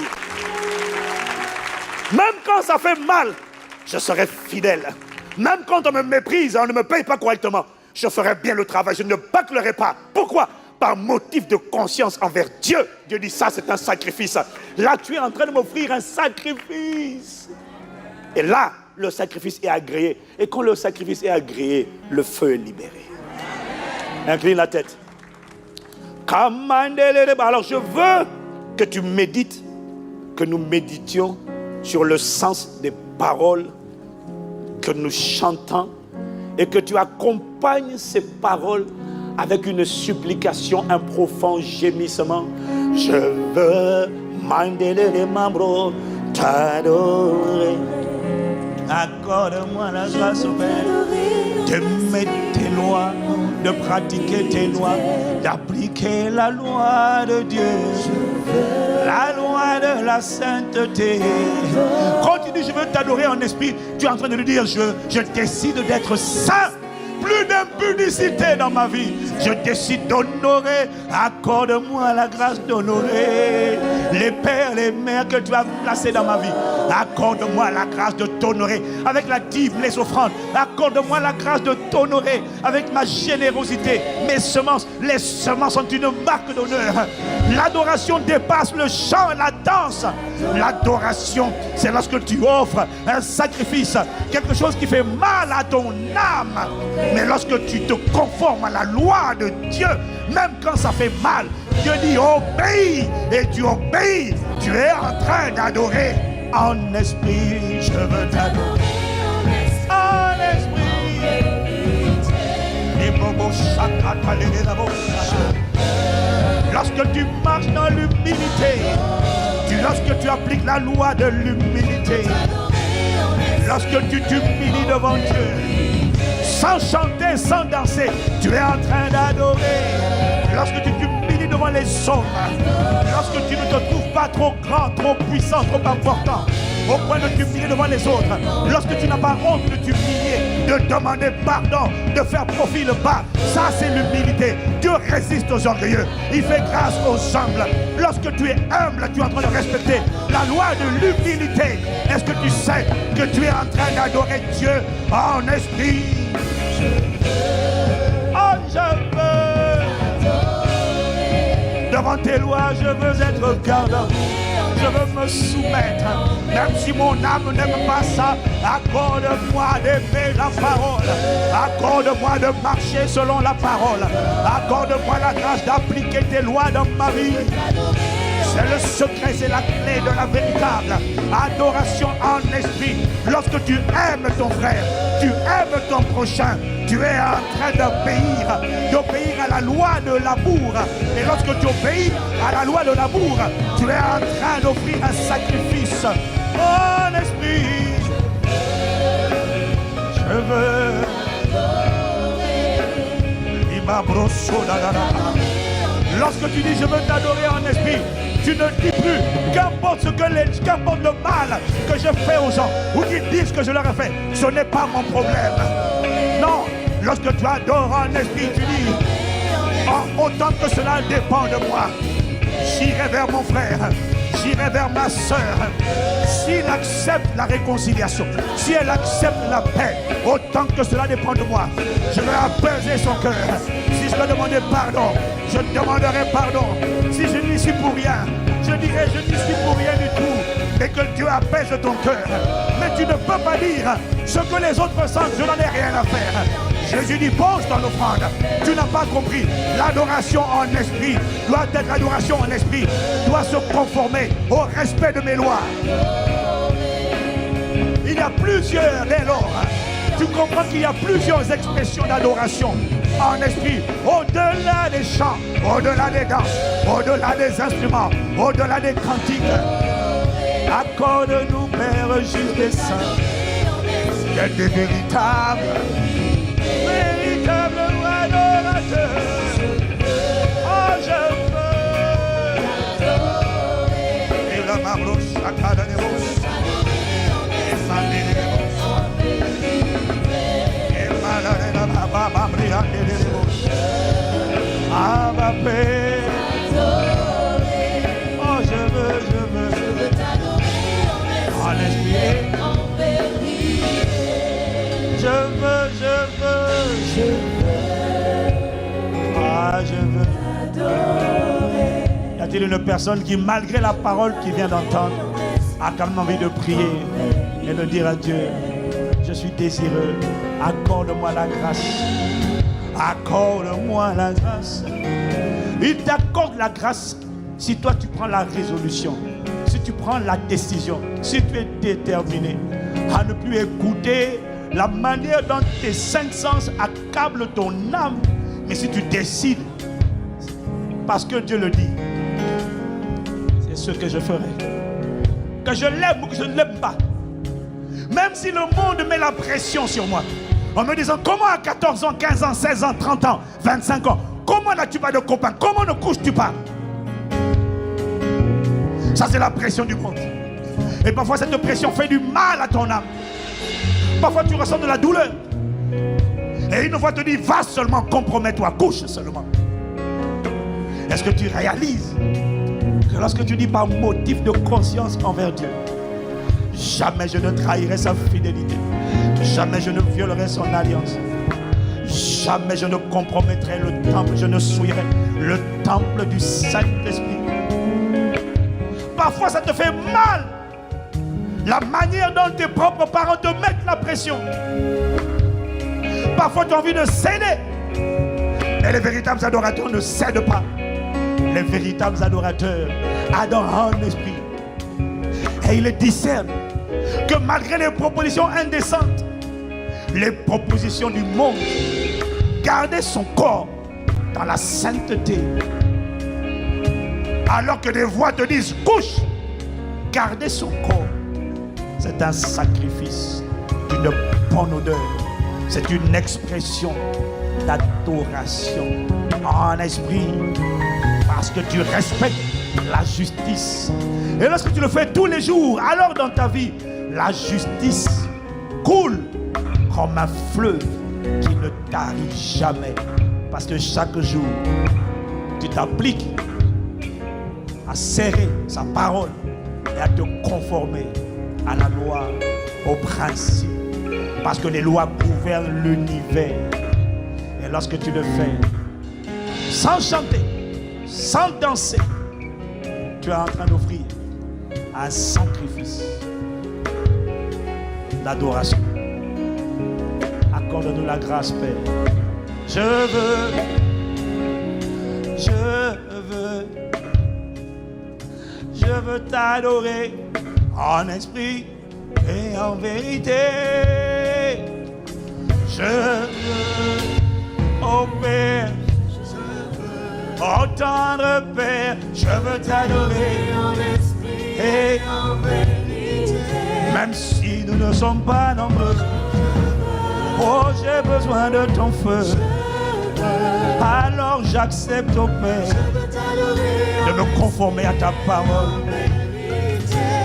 Même quand ça fait mal, je serai fidèle. Même quand on me méprise et on ne me paye pas correctement, je ferai bien le travail, je ne bâclerai pas. Pourquoi? Par motif de conscience envers Dieu. Dieu dit ça, c'est un sacrifice. Là, tu es en train de m'offrir un sacrifice. Et là, le sacrifice est agréé. Et quand le sacrifice est agréé, le feu est libéré. Incline la tête. Alors je veux que tu médites, que nous méditions sur le sens des paroles que nous chantons et que tu accompagnes ces paroles avec une supplication, un profond gémissement. Je veux les membres t'adorer. Accorde-moi la grâce au Père d'aimer tes lois, de pratiquer tes lois, d'appliquer la loi de Dieu, la loi de la sainteté. Quand tu dis je veux t'adorer en esprit, tu es en train de lui dire je décide d'être saint. plus d'impudicité dans ma vie. Je décide d'honorer. Accorde-moi la grâce d'honorer les pères, les mères que tu as placés dans ma vie. Accorde-moi la grâce de t'honorer avec la dîme, les offrandes. Accorde-moi la grâce de t'honorer avec ma générosité, mes semences. Les semences sont une marque d'honneur. L'adoration dépasse le chant et la danse. L'adoration, c'est lorsque tu offres un sacrifice, quelque chose qui fait mal à ton âme. Mais lorsque tu te conformes à la loi de Dieu, même quand ça fait mal, Dieu dit obéis, et tu obéis. Tu es en train d'adorer. En esprit, je veux t'adorer. En esprit. Lorsque tu marches dans l'humilité, lorsque tu appliques la loi de l'humilité, lorsque tu t'humilies devant Dieu, sans chanter, sans danser, tu es en train d'adorer. Lorsque tu t'humilies devant les hommes, lorsque tu ne te trouves pas trop grand, trop puissant, trop important, au point de t'humilier devant les autres, lorsque tu n'as pas honte de t'humilier, de demander pardon, de faire profil bas, ça c'est l'humilité. Dieu résiste aux orgueilleux, il fait grâce aux humbles. Lorsque tu es humble, tu es en train de respecter la loi de l'humilité. Est-ce que tu sais que tu es en train d'adorer Dieu en esprit? Oh, je veux, devant tes lois, je veux être gardant. Je veux me soumettre, même si mon âme n'aime pas ça. Accorde-moi d'aimer la parole. Accorde-moi de marcher selon la parole. Accorde-moi la grâce d'appliquer tes lois dans ma vie. C'est le secret, c'est la clé de la véritable adoration en esprit. Lorsque tu aimes ton frère, tu aimes ton prochain, tu es en train d'obéir à la loi de l'amour. Et lorsque tu obéis à la loi de l'amour, tu es en train d'offrir un sacrifice en esprit. Je veux lorsque tu dis je veux t'adorer en esprit, tu ne dis plus qu'importe le mal que je fais aux gens ou qu'ils disent que je leur ai fait, ce n'est pas mon problème. Non, lorsque tu adores en esprit, tu dis autant que cela dépend de moi, j'irai vers mon frère, j'irai vers ma soeur. S'il accepte la réconciliation, si elle accepte la paix, autant que cela dépend de moi, je vais apaiser son cœur. Si je dois demander pardon, je demanderai pardon. Si je n'y suis pour rien, je dirai je n'y suis pour rien du tout. Mais que Dieu apaise ton cœur. Mais tu ne peux pas dire ce que les autres sentent, je n'en ai rien à faire. Jésus dit pose dans l'offrande. Tu n'as pas compris. L'adoration en esprit doit être l'adoration en esprit, doit se conformer au respect de mes lois. Il y a plusieurs dès lors. Tu comprends qu'il y a plusieurs expressions d'adoration en esprit, au-delà des chants, au-delà des danses, au-delà des instruments, au-delà des cantiques. Accorde-nous, Père juste et saint, d'être des véritables adorateurs. Oh, je veux. Et la mabrouche, la cadre de bouche. Et famille de bouche. Et malade de la baba, brillante de bouche. Ah, ma paix. Oh, je veux. En esprit. Je veux. Ah, je veux. Y a-t-il une personne qui, malgré la parole qu'il vient d'entendre, a quand même envie de prier et de dire à Dieu, je suis désireux, accorde-moi la grâce. Accorde-moi la grâce. Il t'accorde la grâce si toi tu prends la résolution, si tu prends la décision, si tu es déterminé à ne plus écouter la manière dont tes cinq sens accablent ton âme. Mais si tu décides, parce que Dieu le dit, c'est ce que je ferai. Que je l'aime ou que je ne l'aime pas. Même si le monde met la pression sur moi, en me disant comment à 14 ans, 15 ans, 16 ans, 30 ans, 25 ans, comment n'as-tu pas de copains? Comment ne couches-tu pas? Ça c'est la pression du monde. Et parfois cette pression fait du mal à ton âme. Parfois tu ressens de la douleur. Et une fois te dit, va seulement, compromets-toi, couche seulement. Est-ce que tu réalises que lorsque tu dis par motif de conscience envers Dieu, jamais je ne trahirai sa fidélité, jamais je ne violerai son alliance, jamais je ne compromettrai le temple, je ne souillerai le temple du Saint-Esprit. Parfois ça te fait mal, la manière dont tes propres parents te mettent la pression. Parfois tu as envie de céder. Mais les véritables adorateurs ne cèdent pas. Les véritables adorateurs adorent en esprit. Et ils discernent que malgré les propositions indécentes, les propositions du monde, garder son corps dans la sainteté. Alors que des voix te disent couche, garder son corps, c'est un sacrifice d'une bonne odeur. C'est une expression d'adoration en esprit. Parce que tu respectes la justice. Et lorsque tu le fais tous les jours, alors dans ta vie, la justice coule comme un fleuve qui ne tarit jamais. Parce que chaque jour, tu t'appliques à serrer sa parole et à te conformer à la loi, au principe. Parce que les lois gouvernent l'univers. Et lorsque tu le fais, sans chanter, sans danser, tu es en train d'offrir un sacrifice d'adoration. Accorde-nous la grâce, Père. Je veux t'adorer en esprit et en vérité. Je veux, oh Père, oh tendre Père, je veux t'adorer en esprit et en vérité. Même si nous ne sommes pas nombreux, oh j'ai besoin de ton feu. Alors j'accepte, oh Père, de me conformer à ta parole,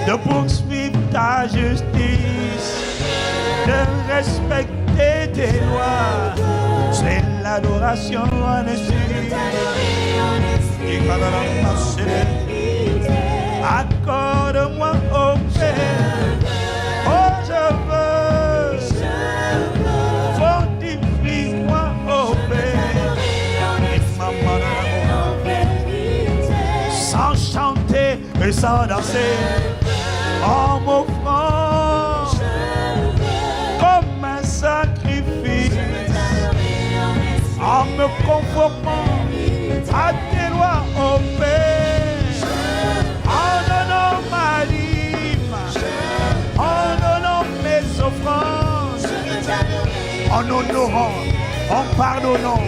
de poursuivre ta justice, de respecter tes lois. C'est l'adoration en esprit. Accorde-moi, oh Père, oh je veux, fortifie-moi, oh Père, sans chanter et sans danser, en m'offrant comme un sacrifice, en me conformant à tes lois, oh Père, en donnant ma dîme, en donnant mes offrandes, en honorant, en pardonnant,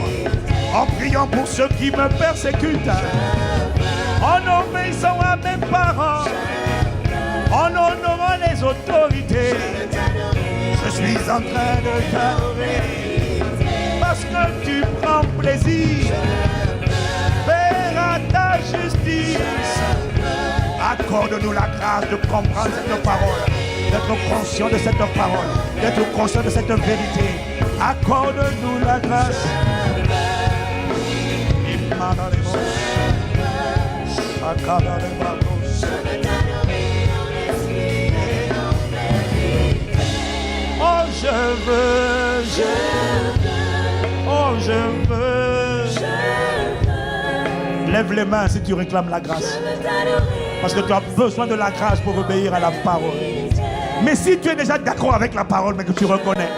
en priant pour ceux qui me persécutent, en obéissant à mes parents, en honorant les autorités. Je suis en train de t'adorer parce que tu prends plaisir, Père, à ta justice. Accorde-nous la grâce de comprendre cette parole, d'être conscient de cette parole, d'être conscient de cette vérité. Accorde-nous la grâce. Oh je veux, oh je veux. Lève les mains si tu réclames la grâce. Parce que tu as besoin de la grâce pour obéir à la parole. Mais si tu es déjà d'accord avec la parole, mais que tu reconnais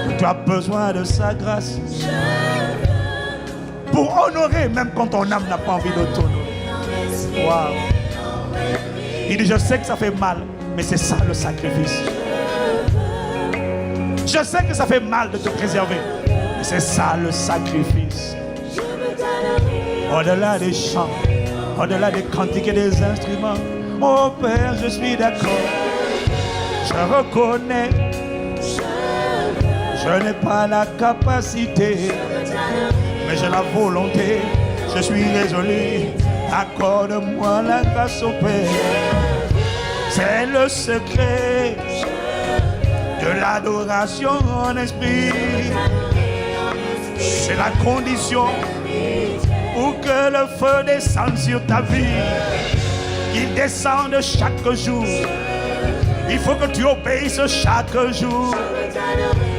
que tu as besoin de sa grâce pour honorer, même quand ton âme n'a pas envie de t'honorer. Wow. Il dit, je sais que ça fait mal, mais c'est ça le sacrifice. Je sais que ça fait mal de te préserver, mais c'est ça le sacrifice. Au-delà des chants, au-delà des cantiques et des instruments, oh Père, je suis d'accord. Je reconnais, je n'ai pas la capacité, mais j'ai la volonté, je suis résolu. Accorde-moi la grâce au Père. C'est le secret de l'adoration en esprit C'est la condition pour que le feu descende sur ta vie. Il descende chaque jour. Il faut que tu obéisses chaque jour.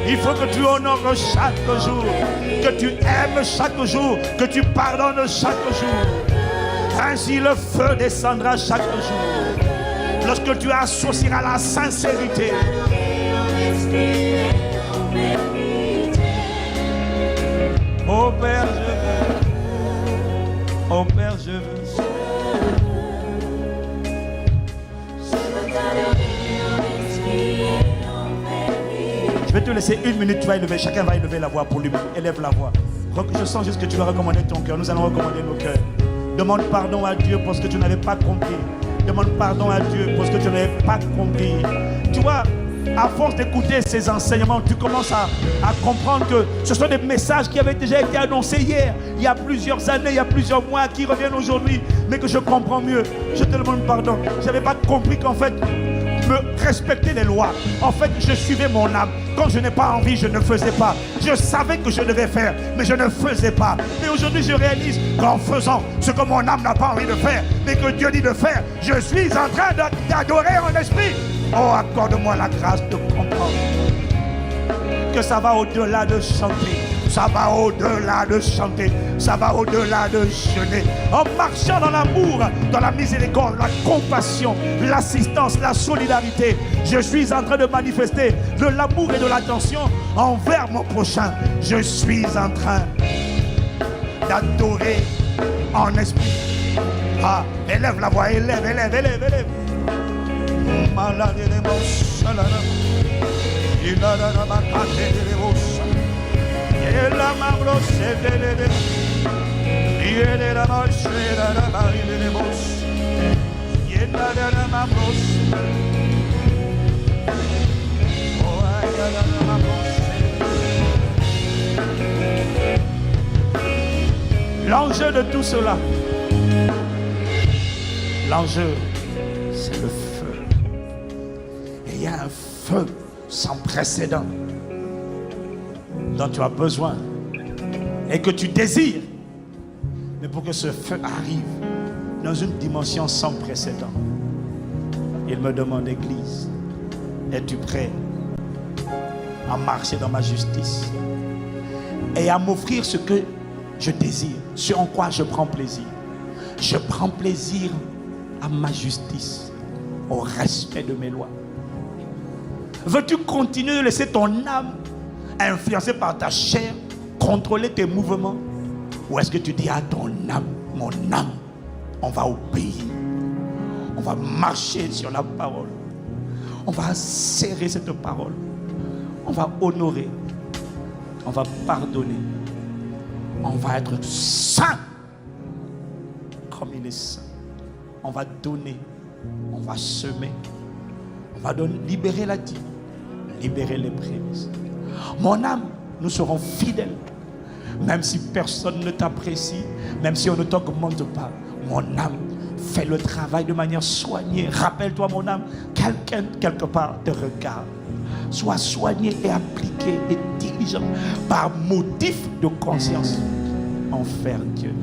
Il faut que tu honores chaque jour. Que tu aimes chaque jour. Que tu pardonnes chaque jour. Ainsi le feu descendra chaque jour. Lorsque tu associeras la sincérité. Oh Père, je veux. Oh Père, je veux. Je vais te laisser 1 minute, tu vas élever, chacun va élever la voix pour lui-même. Élève la voix. Je sens juste que tu vas recommander ton cœur. Nous allons recommander nos cœurs. Demande pardon à Dieu pour ce que tu n'avais pas compris. Demande pardon à Dieu pour ce que tu n'avais pas compris. Tu vois, à force d'écouter ces enseignements, tu commences à comprendre que ce sont des messages qui avaient déjà été annoncés hier, il y a plusieurs années, il y a plusieurs mois, qui reviennent aujourd'hui, mais que je comprends mieux. Je te demande pardon. Je n'avais pas compris qu'en fait, respecter les lois. En fait, je suivais mon âme. Quand je n'ai pas envie, je ne faisais pas. Je savais que je devais faire, mais je ne faisais pas. Mais aujourd'hui, je réalise qu'en faisant ce que mon âme n'a pas envie de faire, mais que Dieu dit de faire, je suis en train d'adorer en esprit. Oh, accorde-moi la grâce de comprendre que ça va au-delà de chanter. Ça va au-delà de chanter. Ça va au-delà de jeûner. En marchant dans l'amour, dans la miséricorde, la compassion, l'assistance, la solidarité, je suis en train de manifester de l'amour et de l'attention envers mon prochain. Je suis en train d'adorer en esprit. Ah, élève la voix, élève. L'enjeu de tout cela, l'enjeu, c'est le feu. Et il y a un feu sans précédent dont tu as besoin et que tu désires. Mais pour que ce feu arrive dans une dimension sans précédent, il me demande, Église, es-tu prêt à marcher dans ma justice et à m'offrir ce que je désire, ce en quoi je prends plaisir? Je prends plaisir à ma justice, au respect de mes lois. Veux-tu continuer de laisser ton âme influencée par ta chair contrôler tes mouvements? Ou est-ce que tu dis à ton âme, mon âme, on va obéir, on va marcher sur la parole, on va serrer cette parole, on va honorer, on va pardonner, on va être saint comme il est saint, on va donner, on va semer, on va libérer la dîme, libérer les prémices. Mon âme, nous serons fidèles. Même si personne ne t'apprécie, même si on ne t'augmente pas, mon âme fait le travail de manière soignée. Rappelle-toi, mon âme, quelqu'un quelque part te regarde. Sois soigné et appliqué et diligent par motif de conscience envers Dieu.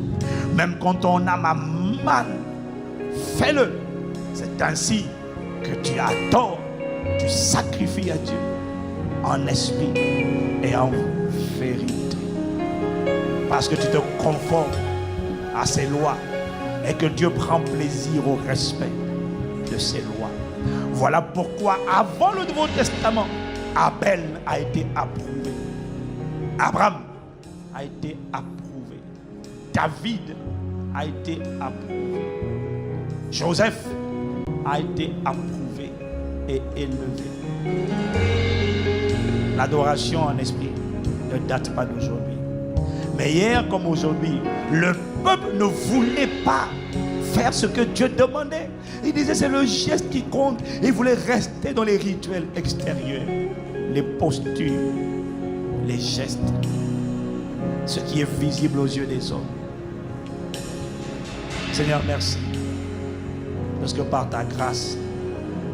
Même quand ton âme a mal, fais-le. C'est ainsi que tu adores, tu sacrifies à Dieu en esprit et en vérité. Parce que tu te conformes à ses lois et que Dieu prend plaisir au respect de ses lois. Voilà pourquoi avant le Nouveau Testament, Abel a été approuvé. Abraham a été approuvé. David a été approuvé. Joseph a été approuvé et élevé. L'adoration en esprit ne date pas d'aujourd'hui. Mais hier comme aujourd'hui, le peuple ne voulait pas faire ce que Dieu demandait. Il disait c'est le geste qui compte. Il voulait rester dans les rituels extérieurs, les postures, les gestes, ce qui est visible aux yeux des hommes. Seigneur, merci. Parce que par ta grâce,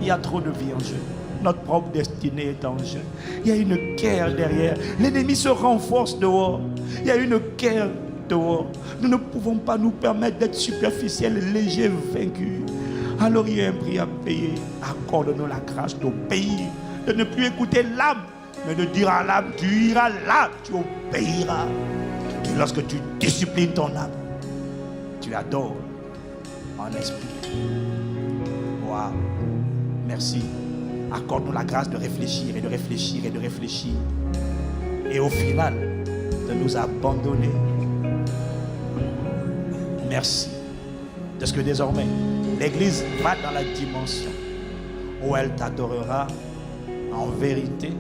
il y a trop de vie en jeu. notre propre destinée est en jeu. Il y a une guerre derrière. L'ennemi se renforce dehors. Il y a une guerre dehors. Nous ne pouvons pas nous permettre d'être superficiels, légers, vaincus. Alors il y a un prix à payer. Accorde-nous la grâce d'obéir, de ne plus écouter l'âme, mais de dire à l'âme, tu iras là, tu obéiras. Et lorsque tu disciplines ton âme, tu adores en esprit. Waouh, merci. Accorde-nous la grâce de réfléchir et de réfléchir et de réfléchir. Et au final, de nous abandonner. Merci. Parce que désormais, l'Église va dans la dimension où elle t'adorera en vérité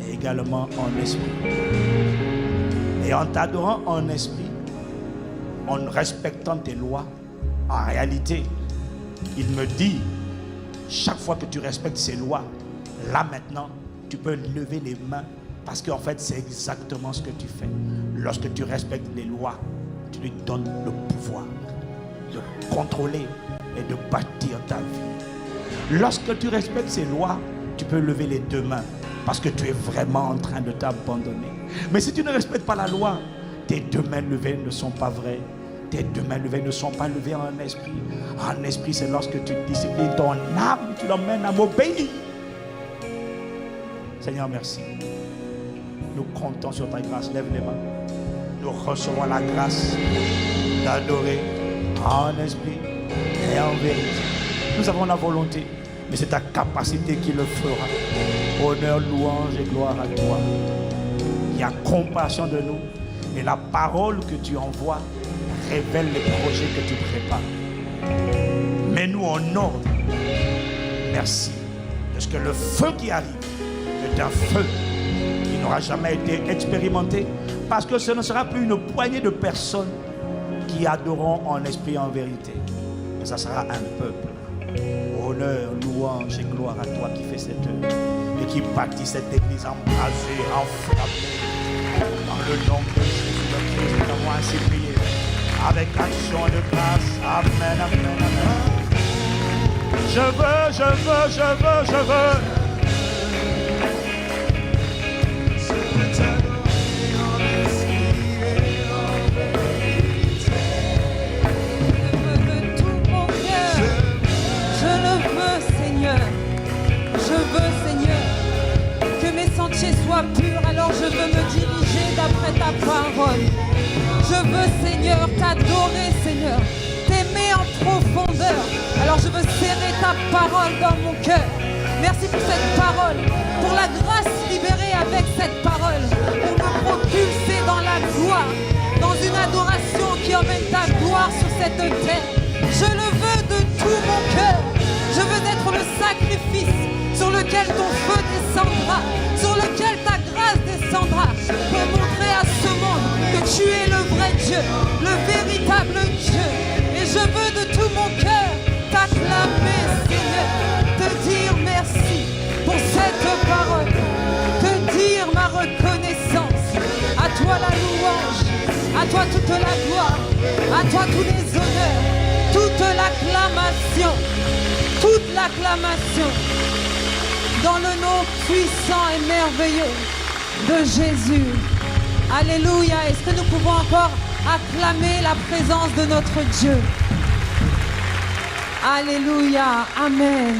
et également en esprit. Et en t'adorant en esprit, en respectant tes lois, en réalité, il me dit, chaque fois que tu respectes ces lois, là maintenant, tu peux lever les mains parce qu'en fait, c'est exactement ce que tu fais. Lorsque tu respectes les lois, tu lui donnes le pouvoir de contrôler et de bâtir ta vie. Lorsque tu respectes ces lois, tu peux lever les deux mains parce que tu es vraiment en train de t'abandonner. Mais si tu ne respectes pas la loi, tes deux mains levées ne sont pas vraies. Tes deux mains levées ne sont pas levées en esprit. En esprit, c'est lorsque tu disciplines ton âme, tu l'emmènes à m'obéir. Seigneur, merci. Nous comptons sur ta grâce. Lève les mains. Nous recevons la grâce d'adorer en esprit et en vérité. Nous avons la volonté, mais c'est ta capacité qui le fera. Honneur, louange et gloire à toi. Il y a compassion de nous et la parole que tu envoies révèle les projets que tu prépares. Mets-nous en ordre. Merci. Parce que le feu qui arrive est un feu qui n'aura jamais été expérimenté, parce que ce ne sera plus une poignée de personnes qui adoreront en esprit et en vérité. Mais ça sera un peuple. Honneur, louange et gloire à toi qui fais cette œuvre et qui bâtit cette église embrasée, enflammée. Dans le nom de Jésus le Christ, nous avons ainsi prié. Avec action de grâce. Amen, amen, amen. Je veux. Sois pur, alors je veux me diriger d'après ta parole. Je veux, Seigneur, t'adorer, Seigneur, t'aimer en profondeur. Alors je veux serrer ta parole dans mon cœur. Merci pour cette parole, pour la grâce libérée avec cette parole, pour me propulser dans la gloire, dans une adoration qui emmène ta gloire sur cette terre. Je le veux de tout mon cœur. Je veux être le sacrifice sur lequel ton feu descendra, sur lequel ta grâce descendra, pour montrer à ce monde que tu es le vrai Dieu, le véritable Dieu. Et je veux de tout mon cœur t'acclamer, Seigneur, te dire merci pour cette parole, te dire ma reconnaissance. À toi la louange, à toi toute la gloire, à toi tous les honneurs, toute l'acclamation, dans le nom puissant et merveilleux de Jésus. Alléluia. Est-ce que nous pouvons encore acclamer la présence de notre Dieu? Alléluia. Amen.